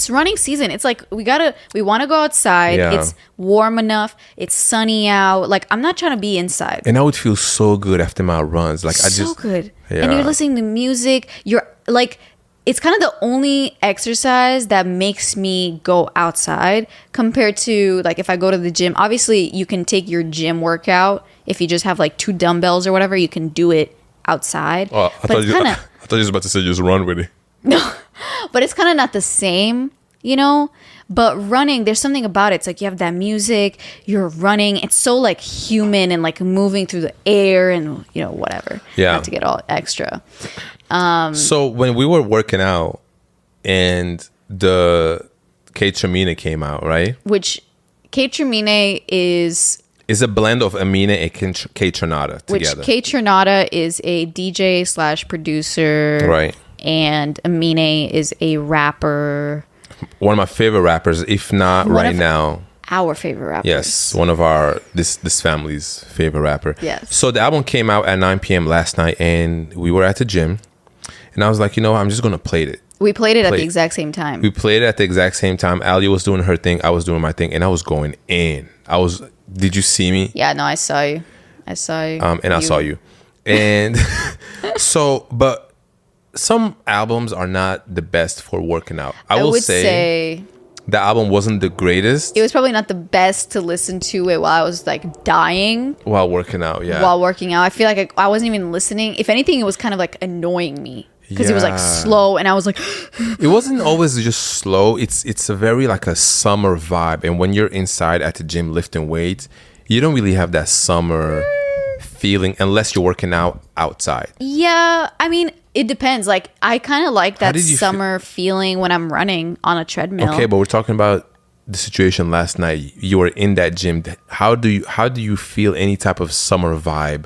running season. It's like we want to go outside. Yeah. It's warm enough. It's sunny out. Like I'm not trying to be inside. And I would feel so good after my runs. Like so good. Yeah. And you're listening to music. You're like, it's kind of the only exercise that makes me go outside compared to like if I go to the gym. Obviously, you can take your gym workout. If you just have like 2 dumbbells or whatever, you can do it outside. Oh, I thought you was about to say just run with it. No, but it's kind of not the same, you know? But running, there's something about it. It's like you have that music, you're running. It's so like human and like moving through the air and, you know, whatever. Yeah. Not to get all extra. So when we were working out and the Kate Tramina came out, right? Which Kate Tramina is a blend of Amina and Kate Tronada together. Which Kate Tronada is a DJ / producer. Right. And Amine is a rapper. One of my favorite rappers, if not right now. Our favorite rapper. Yes, one of our this family's favorite rapper. Yes. So the album came out at 9 p.m. last night, and we were at the gym, and I was like, you know, I'm just gonna play it. We played it at the exact same time. We played it at the exact same time. Ali was doing her thing, I was doing my thing, and I was going in. Did you see me? Yeah, no, I saw you. I saw you. And I saw you. And so, but some albums are not the best for working out. I would say the album wasn't the greatest. It was probably not the best to listen to it while I was like dying. While working out, yeah. While working out. I feel like I wasn't even listening. If anything, it was kind of like annoying me. Because it was like slow and I was like... It wasn't always just slow. It's a very like a summer vibe. And when you're inside at the gym lifting weights, you don't really have that summer feeling unless you're working out outside. Yeah, I mean, it depends. Like, I kind of like that summer feeling when I'm running on a treadmill. Okay, but we're talking about the situation last night. You were in that gym. How do you feel any type of summer vibe?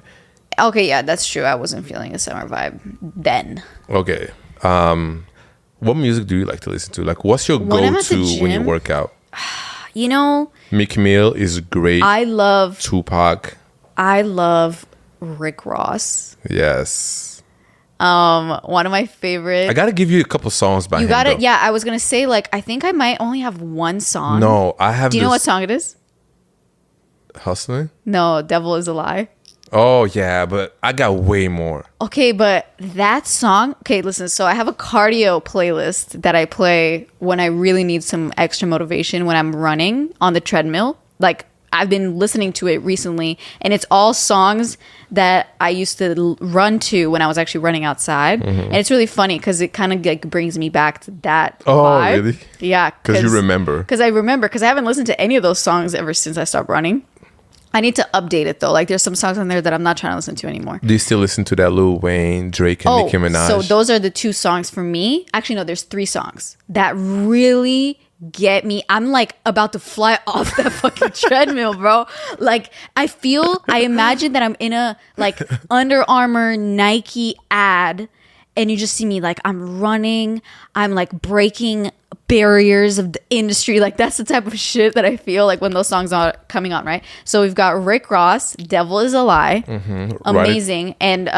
Okay, yeah, that's true. I wasn't feeling a summer vibe then. Okay. What music do you like to listen to? Like, what's your go-to when you work out? You know, Meek Mill is great. I love Tupac. I love Rick Ross. Yes. One of my favorite. I gotta give you a couple songs by him. You got it. Yeah, I was gonna say like I think I might only have one song. No, I have. Do you know what song it is? Hustling? No, Devil Is a Lie. Oh yeah, but I got way more. Okay, but that song. Okay, listen. So I have a cardio playlist that I play when I really need some extra motivation when I'm running on the treadmill. Like I've been listening to it recently, and it's all songs that I used to run to when I was actually running outside. Mm-hmm. And it's really funny because it kind of like brings me back to that vibe. Really? Yeah. Because you remember. Because I remember. Because I haven't listened to any of those songs ever since I stopped running. I need to update it though. Like there's some songs on there that I'm not trying to listen to anymore. Do you still listen to that Lil Wayne, Drake, and Nicki Minaj? So those are the 2 songs for me. Actually, no, there's 3 songs that really get me. I'm like about to fly off that fucking treadmill, bro. Like I imagine that I'm in a like Under Armour Nike ad and you just see me like I'm running, I'm like breaking barriers of the industry. Like that's the type of shit that I feel like when those songs are coming on, right? So we've got Rick Ross, Devil Is a Lie. Mm-hmm. Amazing. Right. And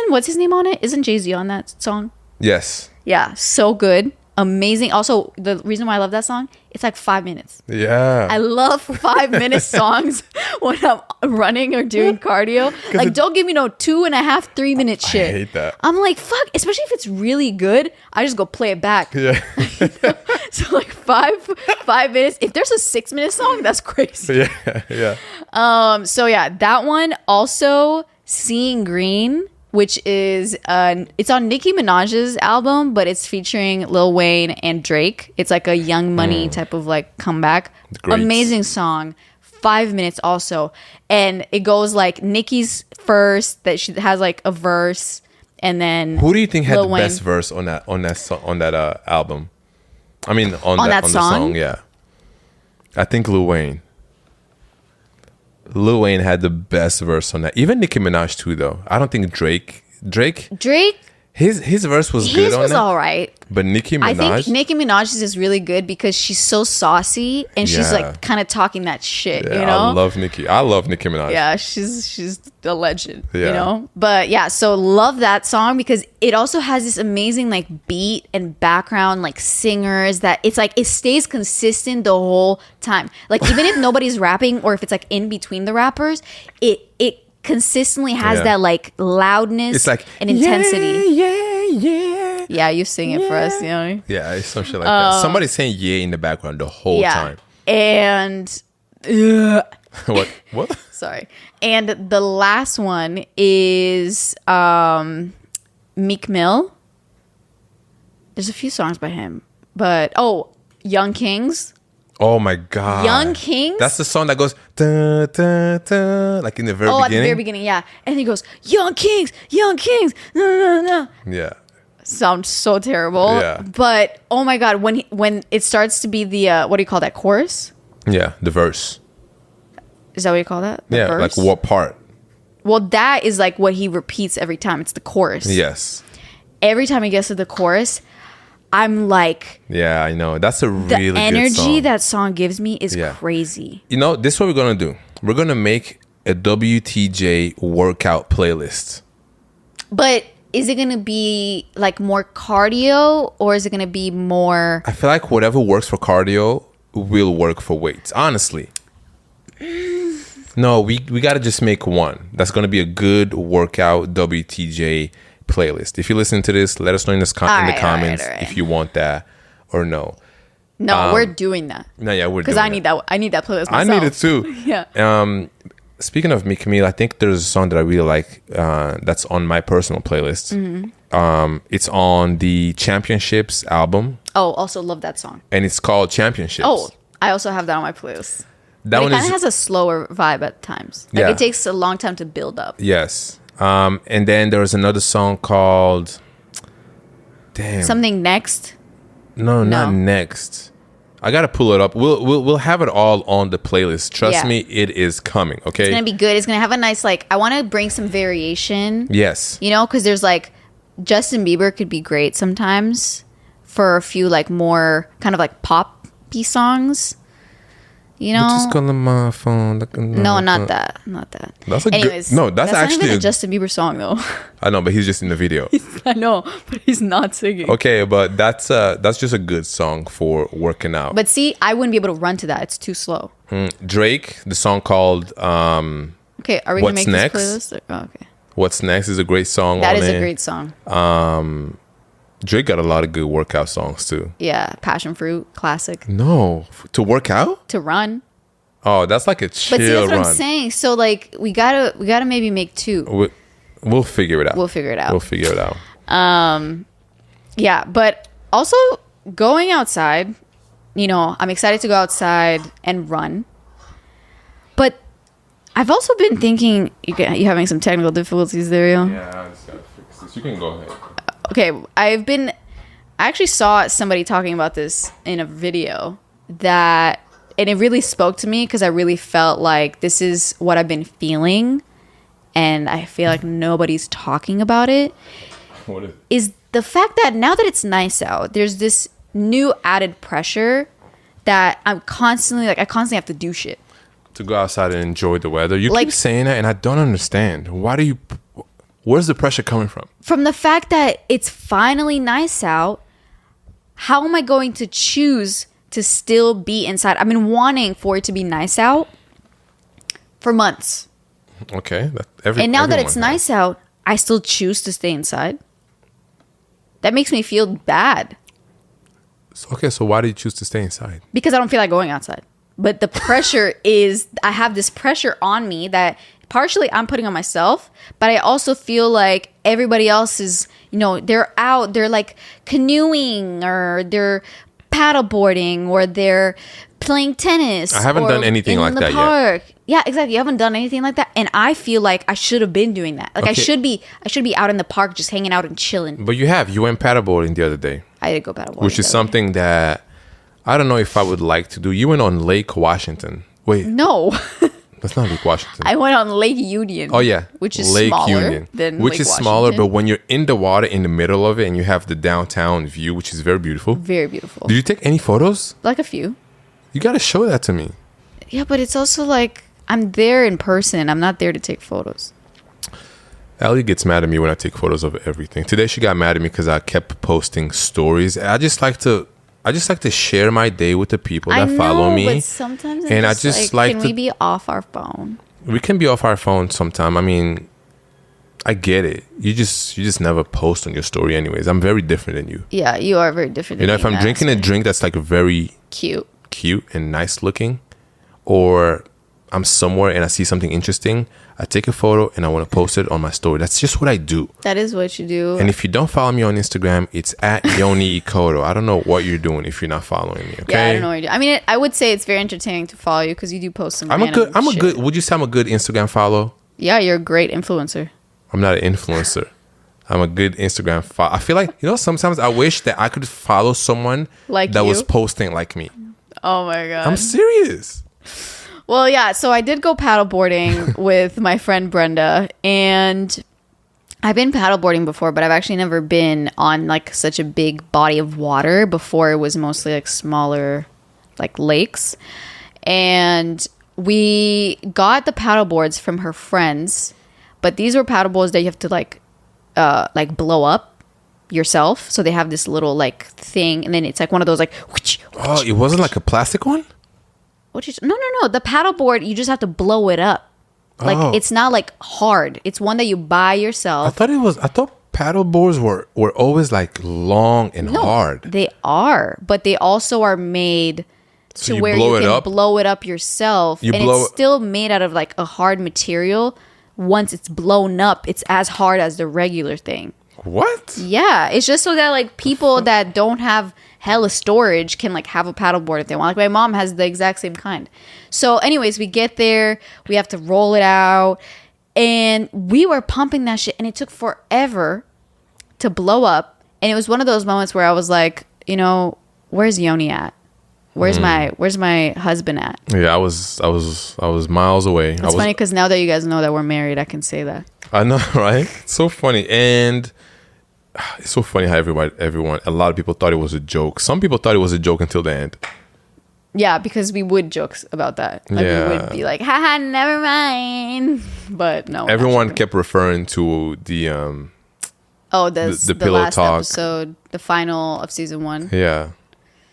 what's his name on it? Isn't Jay-Z on that song? Yes. Yeah, so good. Amazing. Also, the reason why I love that song, it's like 5 minutes. Yeah. I love 5-minute songs when I'm running or doing cardio. Like, don't give me no 2.5, 3-minute shit. I hate that. I'm like, fuck, especially if it's really good, I just go play it back. Yeah. So like 5 minutes. If there's a 6-minute song, that's crazy. Yeah, yeah. So yeah, that one. Also, Seeing Green, which is it's on Nicki Minaj's album, but it's featuring Lil Wayne and Drake. It's like a Young Money type of like comeback. Great. Amazing song. 5 minutes also. And it goes like Nicki's first, that she has like a verse, and then who do you think had Lil the Wayne. best verse on that album? I mean on the song, yeah. I think Lil Wayne. Lil Wayne had the best verse on that. Even Nicki Minaj too, though. I don't think Drake. His verse was good His on was that. all right. But Nicki Minaj. I think Nicki Minaj's is really good because she's so saucy and she's Yeah. like kind of talking that shit, Yeah, you know? I love Nicki Minaj. Yeah, she's a legend, you Yeah. know? But yeah, so love that song because it also has this amazing like beat and background like singers that it's like it stays consistent the whole time. Like even if nobody's rapping or if it's like in between the rappers, it consistently has Yeah. that like loudness It's like and intensity. Yeah. Yeah, you sing it for us, you know? Yeah, it's some shit like that. Somebody's saying yeah in the background the whole time. And What? sorry. And the last one is Meek Mill. There's a few songs by him. But Young Kings. Oh my god. Young Kings? That's the song that goes da, da, da, like in the very beginning. At the very beginning, yeah. And he goes, Young Kings, no, no, no. Yeah. Sounds so terrible. Yeah. But oh my god, when it starts to be the what do you call that, chorus? Yeah, the verse. Is that what you call that? The Yeah, verse? like what part? Well, that is like what he repeats every time. It's the chorus. Yes. Every time he gets to the chorus, I'm like, Yeah, I know. That's a really the energy good song. that song gives me is Yeah. crazy. You know, this is what we're gonna do. We're gonna make a WTJ workout playlist. But is it going to be like more cardio or is it going to be more... I feel like whatever works for cardio will work for weights. Honestly. No, we gotta just make one. That's gonna be a good workout WTJ playlist. If you listen to this, let us know in the comments all right. if you want that or no. No, we're doing that. No, yeah, we're Because doing I need that. I need that playlist myself. I need it too. Yeah. Speaking of Meek Mill, I think there's a song that I really like that's on my personal playlist. Mm-hmm. It's on the Championships album, Oh, also love that song. and it's called Championships. Oh, I also have that on my playlist. that But one it kind is of has a slower vibe at times. Like Yeah. it takes a long time to build up. yes. And then there's another song called Something Next. No, not No. Next. I gotta pull it up. We'll have it all on the playlist. Trust Yeah. me, it is coming. Okay. It's going to be good. It's going to have a nice, like, I want to bring some variation. Yes. You know, because there's like Justin Bieber could be great sometimes for a few like more kind of like poppy songs. You know, Just calling my phone. no, not that, not that. That's a good- Anyways, no, that's not actually even a- a Justin Bieber song though. I know, but he's just in the video. I know, but he's not singing. Okay, but that's just a good song for working out. But see, I wouldn't be able to run to that. It's too slow. Drake, the song called Okay, are we What's gonna make Next? this playlist? Oh, okay, "What's Next" is a great song. that on is it. a great song. Drake got a lot of good workout songs too. Yeah, Passion Fruit, classic. No, to work out? To run. Oh, that's like a But see, chill that's what run. I'm saying. So like, we gotta maybe make two. We'll figure it out. We'll figure it out. We'll figure it out. Yeah, but also going outside, you know, I'm excited to go outside and run. But I've also been thinking, you having some technical difficulties there, yo? Yeah, I just gotta fix this. You can go ahead. Okay, I actually saw somebody talking about this in a video and it really spoke to me because I really felt like this is what I've been feeling and I feel like nobody's talking about it. What Is the fact that now that it's nice out, there's this new added pressure that I constantly have to do shit. to go outside and enjoy the weather? You Like- keep saying that, and I don't understand. Where's the pressure coming from? From the fact that it's finally nice out, how am I going to choose to still be inside? I've been wanting for it to be nice out for months. Okay, And now that it's nice out, I still choose to stay inside. That makes me feel bad Okay, so why do you choose to stay inside? because I don't feel like going outside. But the pressure is, I have this pressure on me that partially I'm putting on myself, but I also feel like everybody else is, you know, they're out, they're like canoeing or they're paddleboarding or they're playing tennis. I haven't or done anything in like the that yet. park. Yeah, exactly. You haven't done anything like that, and I feel like I should have been doing that. Like I Okay. should be out in the park just hanging out and chilling. But you went paddleboarding the other day, I did go paddleboarding, which is though. something that I don't know if I would like to do. You went on Lake Washington. Wait, No, That's not Lake Washington. I went on Lake Union. Oh yeah, which is Lake smaller Union, than which Lake is Washington. smaller. But when you're in the water, in the middle of it, and you have the downtown view, which is very beautiful. Very beautiful. Did you take any photos? Like a few. You gotta show that to me. Yeah, but it's also like I'm there in person. I'm not there to take photos. Ellie gets mad at me when I take photos of everything. Today she got mad at me because I kept posting stories. I just like to share my day with the people that follow me. But sometimes and I just like can we be off our phone? We can be off our phone sometime. I mean, I get it. You just never post on your story anyways. I'm very different than you. Yeah, you are very different. You know, if I'm drinking a drink that's like very cute and nice looking, or I'm somewhere and I see something interesting, I take a photo and I want to post it on my story. That's just what I do. That is what you do. And if you don't follow me on Instagram, it's at Yoni Ikoto. I don't know what you're doing if you're not following me. Okay. Yeah, I don't know what you do. I mean, I would say it's very entertaining to follow you because you do post some. I'm a good. Would you say I'm a good Instagram follow? Yeah, you're a great influencer. I'm not an influencer. I'm a good Instagram follow. I feel like, sometimes I wish that I could follow someone like that you? was posting like me. Oh my god. I'm serious. Well, yeah, so I did go paddleboarding with my friend Brenda, and I've been paddleboarding before, but I've actually never been on like such a big body of water before. It was mostly like smaller like lakes. And we got the paddleboards from her friends, but these were paddleboards that you have to like blow up yourself. So they have this little like thing, and then it's like one of those like oh, it wasn't like a plastic one? No. The paddleboard, you just have to blow it up. Like it's not like hard. It's one that you buy yourself. I thought paddle boards were always like long and hard. They are, but they also are made to where you can blow it up yourself. It's still made out of like a hard material. Once it's blown up, it's as hard as the regular thing. What? Yeah, it's just so that like people that don't have hella storage can like have a paddleboard if they want. Like my mom has the exact same kind. So anyways, we get there, we have to roll it out, and we were pumping that shit, and it took forever to blow up. And it was one of those moments where I was like, where's Yoni at? Where's my husband at? Yeah, I was miles away. It's funny because now that you guys know that we're married, I can say that. I know, right? It's so funny. And it's so funny how everyone, a lot of people thought it was a joke. Some people thought it was a joke until the end. Yeah, because we would joke about that. Like we would be like, haha, never mind. But no. Everyone kept referring to the pillow last talk episode, the final of season 1. Yeah.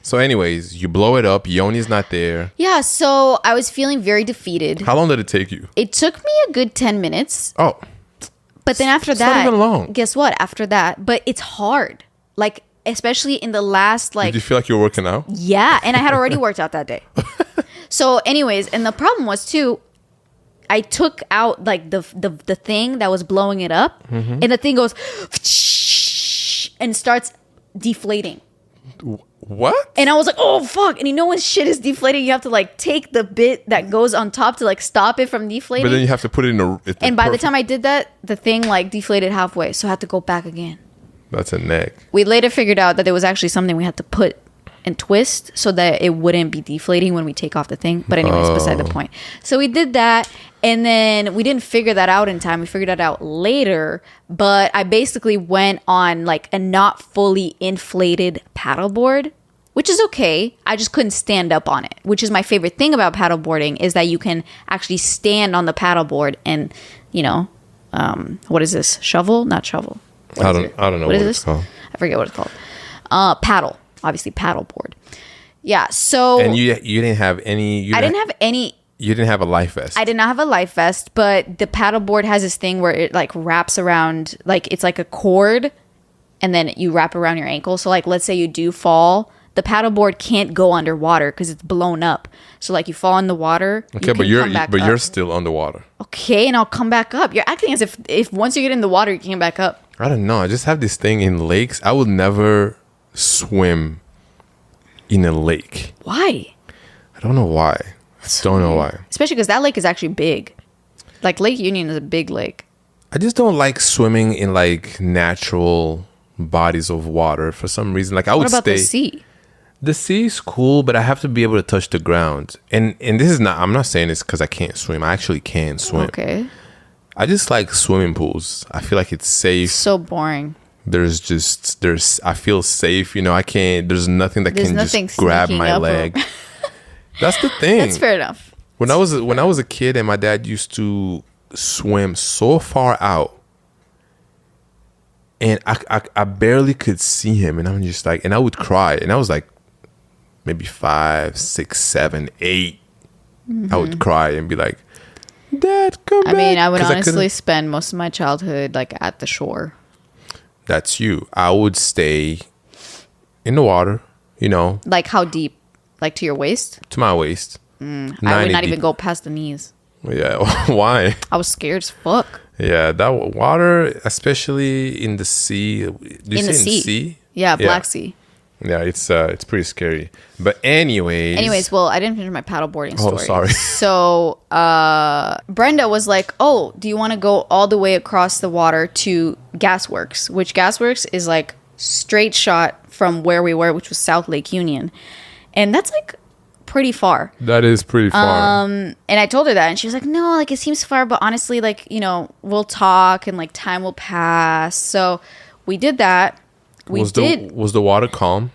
So anyways, you blow it up. Yoni's not there. Yeah, so I was feeling very defeated. How long did it take you? It took me a good 10 minutes. Oh. But then after that, not even long. Guess what? After that, but it's hard. Like, especially in the last, like... Did you feel like you were working out? Yeah, and I had already worked out that day. So anyways, and the problem was too, I took out like the thing that was blowing it up, and the thing goes and starts deflating. What? And I was like, oh fuck. And when shit is deflating, you have to like take the bit that goes on top to like stop it from deflating. But then you have to put it in a... And by the time I did that, the thing like deflated halfway, so I had to go back again. That's a neck. We later figured out that there was actually something we had to put and twist so that it wouldn't be deflating when we take off the thing. But anyways, beside the point. So we did that, and then we didn't figure that out in time. We figured that out later. But I basically went on like a not fully inflated paddleboard, which is okay. I just couldn't stand up on it, which is my favorite thing about paddleboarding, is that you can actually stand on the paddleboard and, what is this? Shovel? Not shovel. I don't know what it's called. I forget what it's called. Paddle. Obviously, paddleboard. Yeah, so... And you didn't have any... I didn't have any... You didn't have a life vest. I did not have a life vest, but the paddleboard has this thing where it like wraps around... Like, it's like a cord, and then you wrap around your ankle. So, like, let's say you do fall... The paddleboard can't go underwater because it's blown up. So like you fall in the water. Okay, you're still underwater. Okay, and I'll come back up. You're acting as if once you get in the water, you came back up. I don't know. I just have this thing in lakes. I would never swim in a lake. Why? I don't know why. Don't know why. Especially because that lake is actually big. Like Lake Union is a big lake. I just don't like swimming in like natural bodies of water for some reason. Like I would What about the sea? The sea's cool, but I have to be able to touch the ground. And this is not, I'm not saying this because I can't swim. I actually can swim. Okay. I just like swimming pools. I feel like it's safe. So boring. I feel safe. There's nothing that can just grab my leg. That's the thing. That's fair enough. When I was a kid and my dad used to swim so far out, and I barely could see him, and I'm just like, and I would cry, and I was like maybe 5, 6, 7, 8. I would cry and be like, Dad, come back. I mean, I would honestly spend most of my childhood like at the shore. That's you. I would stay in the water, Like how deep? Like to your waist? to my waist. I would not even go past the knees. Yeah, why? I was scared as fuck. Yeah, that water, especially in the sea. Do you In the say sea. Yeah, Black Sea. Yeah, it's pretty scary. But anyways, well, I didn't finish my paddleboarding story. Oh, sorry. So, Brenda was like, "Oh, do you want to go all the way across the water to Gasworks?" Which Gasworks is like straight shot from where we were, which was South Lake Union, and that's like pretty far. That is pretty far. And I told her that, and she was like, "No, like it seems far, but honestly, like we'll talk and like time will pass." So we did that. Was the water calm?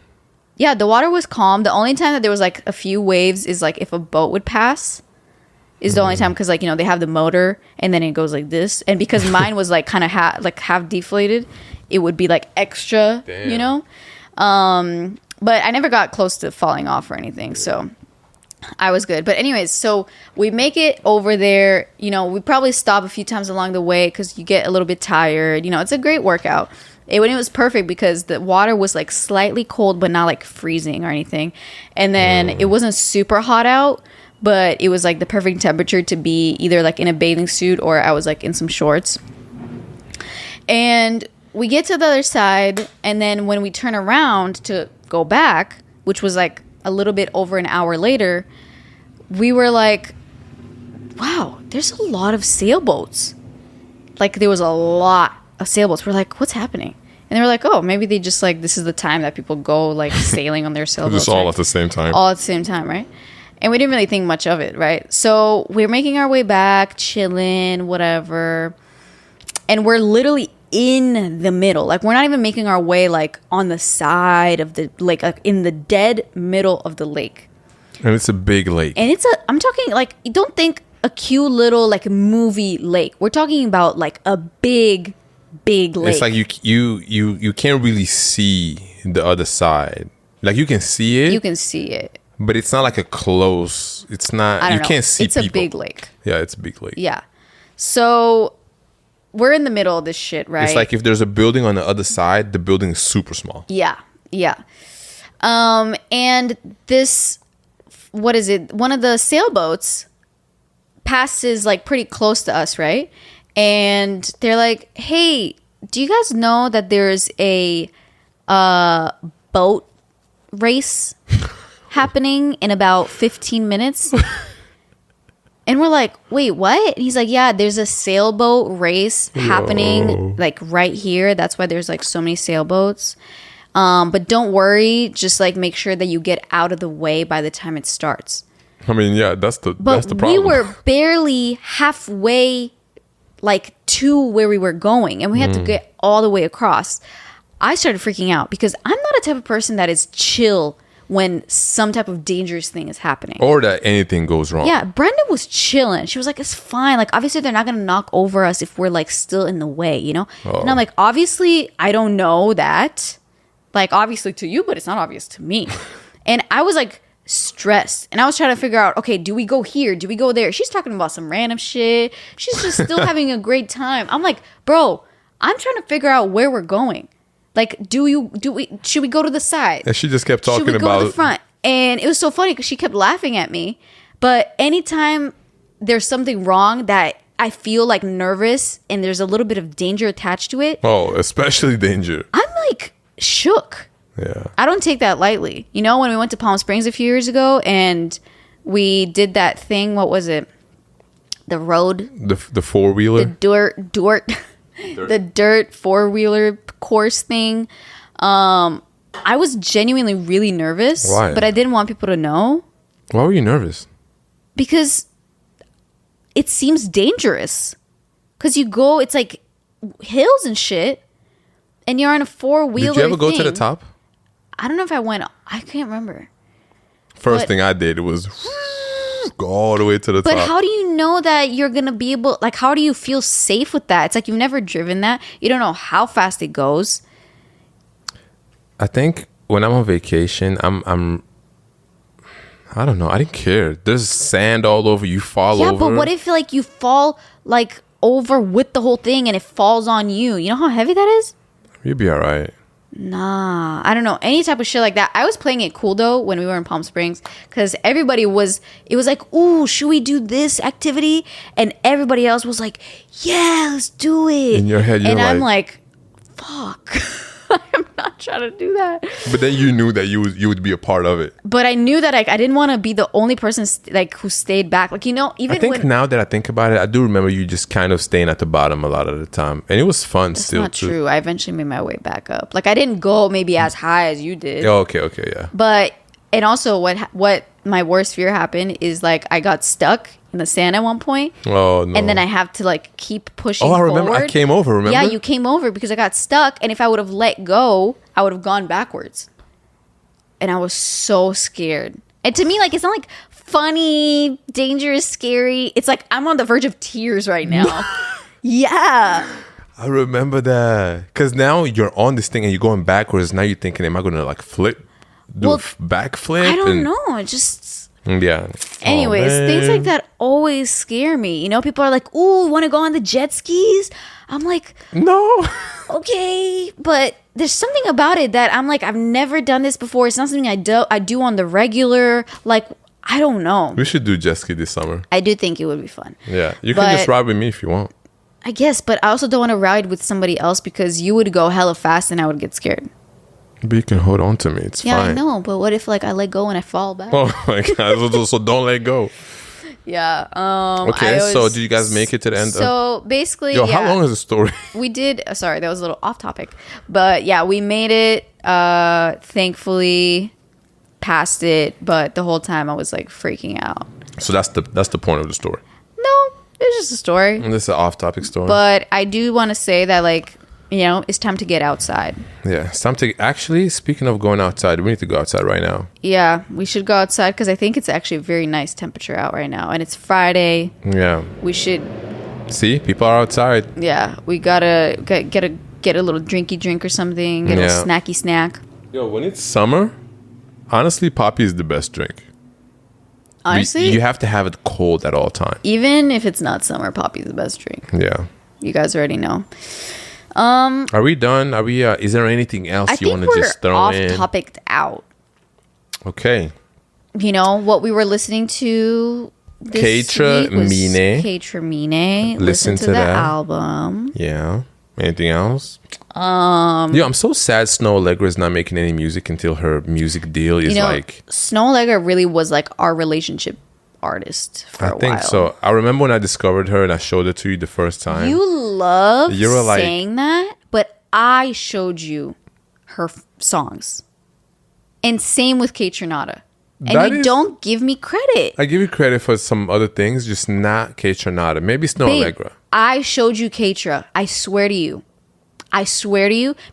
Yeah, the water was calm. The only time that there was like a few waves is like if a boat would pass is the only time, because like they have the motor and then it goes like this, and because mine was like kind of half deflated, it would be like extra. Damn. But I never got close to falling off or anything, so I was good. But anyways, so we make it over there. We probably stop a few times along the way because you get a little bit tired. It's a great workout. It was perfect because the water was like slightly cold, but not like freezing or anything. And then it wasn't super hot out, but it was like the perfect temperature to be either like in a bathing suit or I was like in some shorts. And we get to the other side, and then when we turn around to go back, which was like a little bit over an hour later, we were like, wow, there's a lot of sailboats. Like there was a lot of sailboats. We're like, what's happening? And they were like, oh, maybe they just like, this is the time that people go like sailing on their sailboats. Just all at the same time. All at the same time, right? And we didn't really think much of it, right? So we're making our way back, chilling, whatever. And we're literally in the middle. Like we're not even making our way like on the side of the lake, like in the dead middle of the lake. And it's a big lake. And I'm talking like, you don't think a cute little like movie lake. We're talking about like a big lake. It's like you can't really see the other side. Like you can see it. You can see it. But it's not like a close. It's not. I don't know. Can't see it's people. It's a big lake. Yeah, it's a big lake. Yeah. So we're in the middle of this shit, right? It's like if there's a building on the other side, the building is super small. Yeah. And this, what is it? One of the sailboats passes like pretty close to us, right? And they're like, hey, do you guys know that there's a boat race happening in about 15 minutes? And we're like, wait, what? And he's like, yeah, there's a sailboat race happening like right here. That's why there's like so many sailboats. But don't worry, just like make sure that you get out of the way by the time it starts. I mean, yeah, that's the problem. We were barely halfway like to where we were going, and we had to get all the way across. I started freaking out because I'm not a type of person that is chill when some type of dangerous thing is happening. Or that anything goes wrong. Yeah, Brenda was chilling. She was like, it's fine. Like, obviously, they're not going to knock over us if we're, like, still in the way, you know? Oh. And I'm like, obviously, I don't know that. Like, obviously to you, but it's not obvious to me. And I was, like, stressed. And I was trying to figure out, okay, do we go here? Do we go there? She's talking about some random shit. She's just still having a great time. I'm like, bro, I'm trying to figure out where we're going. Like, should we go to the side? And she just kept talking about... Should we go to the front? And it was so funny because she kept laughing at me. But anytime there's something wrong that I feel like nervous and there's a little bit of danger attached to it. Oh, especially danger. I'm like shook. Yeah. I don't take that lightly. You know, when we went to Palm Springs a few years ago and we did that thing, what was it? The road? The four-wheeler? The dirt four-wheeler course thing. I was genuinely really nervous. Why? But I didn't want people to know. Why were you nervous? Because it seems dangerous. Because you go, it's like hills and shit. And you're on a four-wheeler. Did you ever go to the top? I don't know if I went. I can't remember. First thing I did was go all the way to the top. But how do you know that you're going to be able... Like, how do you feel safe with that? It's like you've never driven that. You don't know how fast it goes. I think when I'm on vacation, I'm I don't know. I didn't care. There's sand all over. You fall over. Yeah, but what if like you fall like over with the whole thing and it falls on you? You know how heavy that is? You'd be all right. Nah, I don't know. Any type of shit like that. I was playing it cool though when we were in Palm Springs because everybody was, it was like, ooh, should we do this activity? And everybody else was like, yeah, let's do it. In your head, you're and like, I'm like, fuck. I'm not trying to do that. But then you knew that you would be a part of it. But I knew that I didn't want to be the only person like who stayed back. Like, you know, even I think now that I think about it, I do remember you just kind of staying at the bottom a lot of the time. And it was fun still. That's not true. I eventually made my way back up. Like, I didn't go maybe as high as you did. Oh, okay, yeah. But, and also what my worst fear happened is like I got stuck in the sand at one point. Oh, no. And then I have to like keep pushing forward. forward. I remember. I came over, remember? Yeah, you came over because I got stuck. And if I would have let go, I would have gone backwards. And I was so scared. And to me, like, it's not like funny, dangerous, scary. It's like I'm on the verge of tears right now. Yeah. I remember that. Because now you're on this thing and you're going backwards. Now you're thinking, am I going to like flip? Do a backflip? I don't know. It just... Yeah. Anyways, things like that always scare me. You know, people are like, ooh, want to go on the jet skis? I'm like, no. Okay. But there's something about it that I'm like, I've never done this before. It's not something I do on the regular. Like, I don't know. We should do jet ski this summer. I do think it would be fun. Yeah. You can just ride with me if you want. I guess, but I also don't want to ride with somebody else because you would go hella fast and I would get scared. But you can hold on to me. It's fine. Yeah, I know. But what if like I let go and I fall back? Oh my God. So don't let go. Yeah. Okay. So did you guys make it to the end? So basically, how long is the story? We did. Sorry, that was a little off topic. But yeah, we made it. Thankfully, past it. But the whole time I was like freaking out. So that's the point of the story. No, it's just a story. And this is an off-topic story. But I do want to say that like, you know, it's time to get outside. Yeah, it's time to... Actually, speaking of going outside, we need to go outside right now. Yeah, we should go outside because I think it's actually a very nice temperature out right now. And it's Friday. Yeah. We should... See? People are outside. Yeah, we gotta get a little drinky drink or something. Get a little snacky snack. Yo, when it's summer, honestly, Poppy is the best drink. Honestly? You have to have it cold at all times. Even if it's not summer, Poppy's the best drink. Yeah. You guys already know. Are we done? Are we? Is there anything else you want to just throw in? I think we're off-topic out. Okay. You know, what we were listening to this week was Keitra Mine. Listen to that album. Yeah. Anything else? Yeah, I'm so sad Snow Allegra is not making any music until her music deal is like... Snow Allegra really was like our relationship artist for a while. I think so. I remember when I discovered her and I showed it to you the first time. You love saying that, but I showed you her songs. And same with Kate Trinata. And you don't give me credit. I give you credit for some other things, just not Kate Trinata. Maybe Snow Allegra. I showed you Keitra. I swear to you.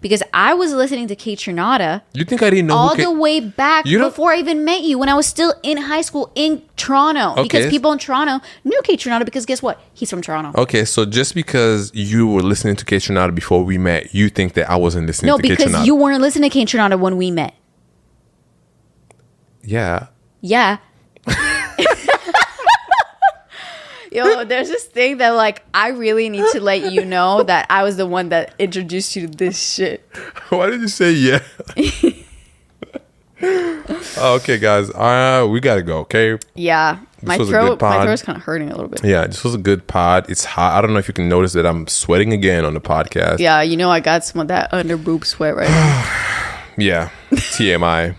Because I was listening to Kate Trinata. You think I didn't know all the way back before I even met you when I was still in high school in Toronto. Okay. Because people in Toronto knew Kate Trinata because guess what? He's from Toronto. Okay, so just because you were listening to Kate Trinata before we met, you think that I wasn't listening to Kate Trinata? No, because you weren't listening to Kate Trinata when we met. Yeah. Yeah. Yo, there's this thing that like I really need to let you know that I was the one that introduced you to this shit. Why did you say yeah? Okay, guys, we gotta go. Okay. Yeah, my throat's kind of hurting a little bit. Yeah, this was a good pod. It's hot. I don't know if you can notice that I'm sweating again on the podcast. Yeah, you know I got some of that under boob sweat right now. Yeah, TMI.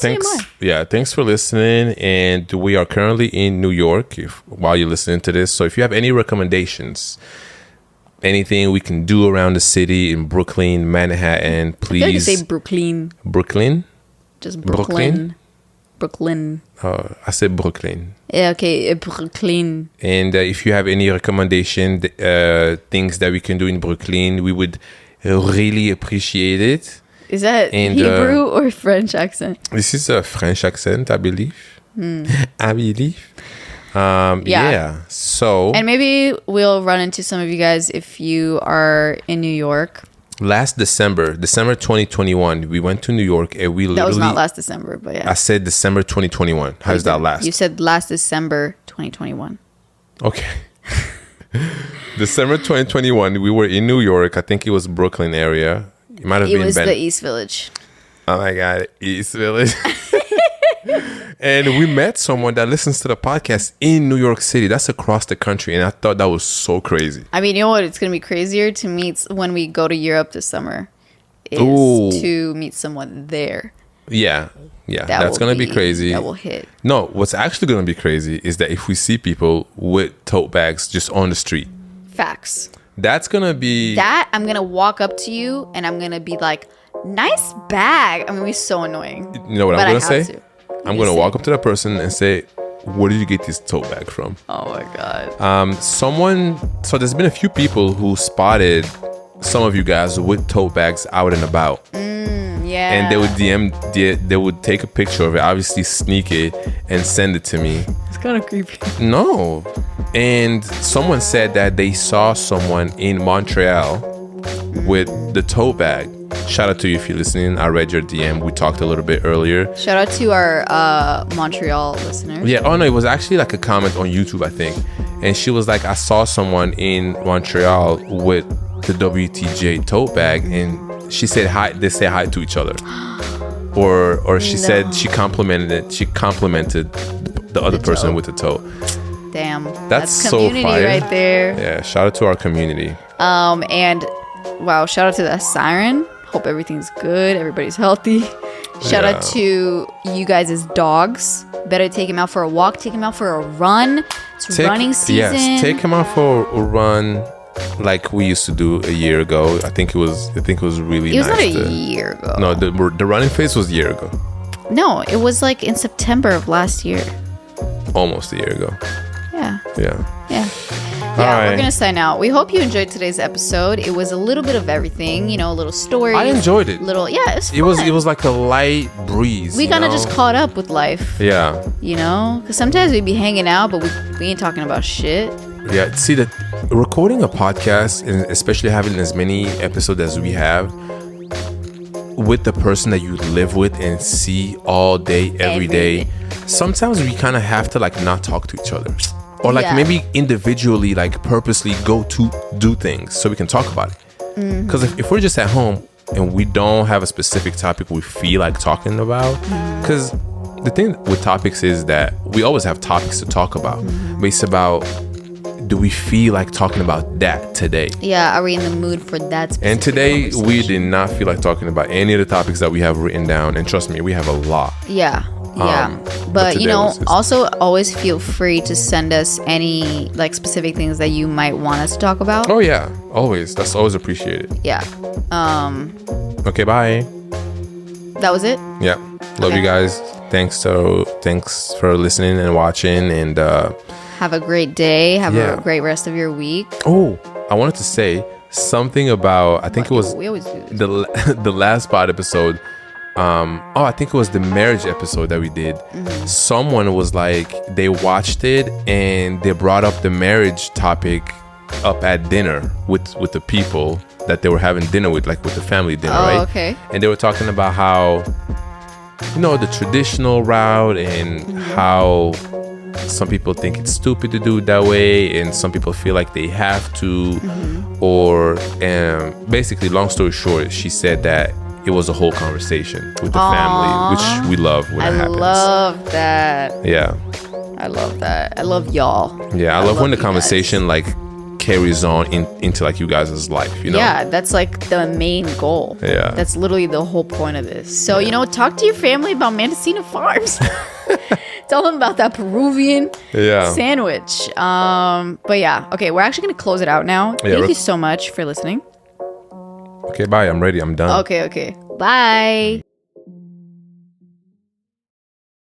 Thanks. Yeah, thanks for listening. And we are currently in New York while you're listening to this. So if you have any recommendations, anything we can do around the city in Brooklyn, Manhattan, please. I feel like you say Brooklyn. Brooklyn? Just Brooklyn. Brooklyn. I said Brooklyn. Yeah, okay, Brooklyn. And if you have any recommendation, things that we can do in Brooklyn, we would really appreciate it. Is that Hebrew or French accent? This is a French accent, I believe. I believe. Yeah. So. And maybe we'll run into some of you guys if you are in New York. Last December 2021, we went to New York and we literally... That was not last December, but yeah. I said December 2021. How's that last? You said last December 2021. Okay. December 2021, we were in New York. I think it was Brooklyn area. It might have been... It was the East Village. Oh my God, East Village. And we met someone that listens to the podcast in New York City. That's across the country. And I thought that was so crazy. I mean, you know what? It's going to be crazier to meet when we go to Europe this summer. Is to meet someone there. Yeah. That's going to be crazy. That will hit. No, what's actually going to be crazy is that if we see people with tote bags just on the street. Facts. That's going to be... That, I'm going to walk up to you and I'm going to be like, nice bag. I'm going to be so annoying. You know what I'm going to say? I'm going to walk up to that person and say, where did you get this tote bag from? Oh my God. So there's been a few people who spotted some of you guys with tote bags out and about. Yeah. And they would they would take a picture of it, obviously sneak it and send it to me. It's kind of creepy. No. And someone said that they saw someone in Montreal with the tote bag. Shout out to you if you're listening. I read your DM. We talked a little bit earlier. Shout out to our Montreal listeners. Yeah. Oh no, it was actually like a comment on YouTube, I think. And she was like, I saw someone in Montreal with the WTJ tote bag, and she said hi. They said hi to each other, or she said she complimented it. She complimented the other person with the tote. Damn, that's so community fire right there. Yeah. Shout out to our community. And wow, shout out to the siren. Hope everything's good. Everybody's healthy. Shout out to you guys' dogs. Better take him out for a walk. Take him out for a run. It's running season. Yes, take him out for a run, like we used to do a year ago. I think it was really nice. It was not a year ago. No, the running phase was a year ago. No, it was like in September of last year. Almost a year ago. Yeah. Yeah. Yeah, we're going to sign out. We hope you enjoyed today's episode. It was a little bit of everything, a little story. I enjoyed it. It was fun. It was like a light breeze. We kind of just caught up with life. Yeah. Because sometimes we'd be hanging out, but we ain't talking about shit. Yeah. See, that recording a podcast, and especially having as many episodes as we have, with the person that you live with and see all day, every day, sometimes we kind of have to not talk to each other. Or maybe individually, purposely go to do things so we can talk about it. Because if we're just at home and we don't have a specific topic we feel like talking about, because the thing with topics is that we always have topics to talk about. But it's about, do we feel like talking about that today? Yeah, are we in the mood for that specific And today, we did not feel like talking about any of the topics that we have written down. And trust me, we have a lot. Yeah. But also always feel free to send us any specific things that you might want us to talk about. Oh yeah, always. That's always appreciated. Yeah. Okay, bye. That was it? Yeah. Love you guys. Thanks for listening and watching, and have a great day. Have a great rest of your week. Oh, I wanted to say something about, I think it was we always do this. the last pod episode. I think it was the marriage episode that we did. Someone was like, they watched it and they brought up the marriage topic up at dinner with the people that they were having dinner with, with the family dinner, right? Okay. And they were talking about how, the traditional route and how some people think it's stupid to do it that way, and some people feel like they have to. Or basically, long story short, she said that it was a whole conversation with the family, which we love when that happens. I love that. Yeah. I love that. I love y'all. Yeah, I love when the conversation carries on into you guys' life, Yeah, that's the main goal. Yeah. That's literally the whole point of this. So, talk to your family about Mendocino Farms. Tell them about that Peruvian sandwich. But yeah, okay, we're actually gonna close it out now. Thank you so much for listening. Okay, bye. I'm ready. I'm done. Okay. Bye.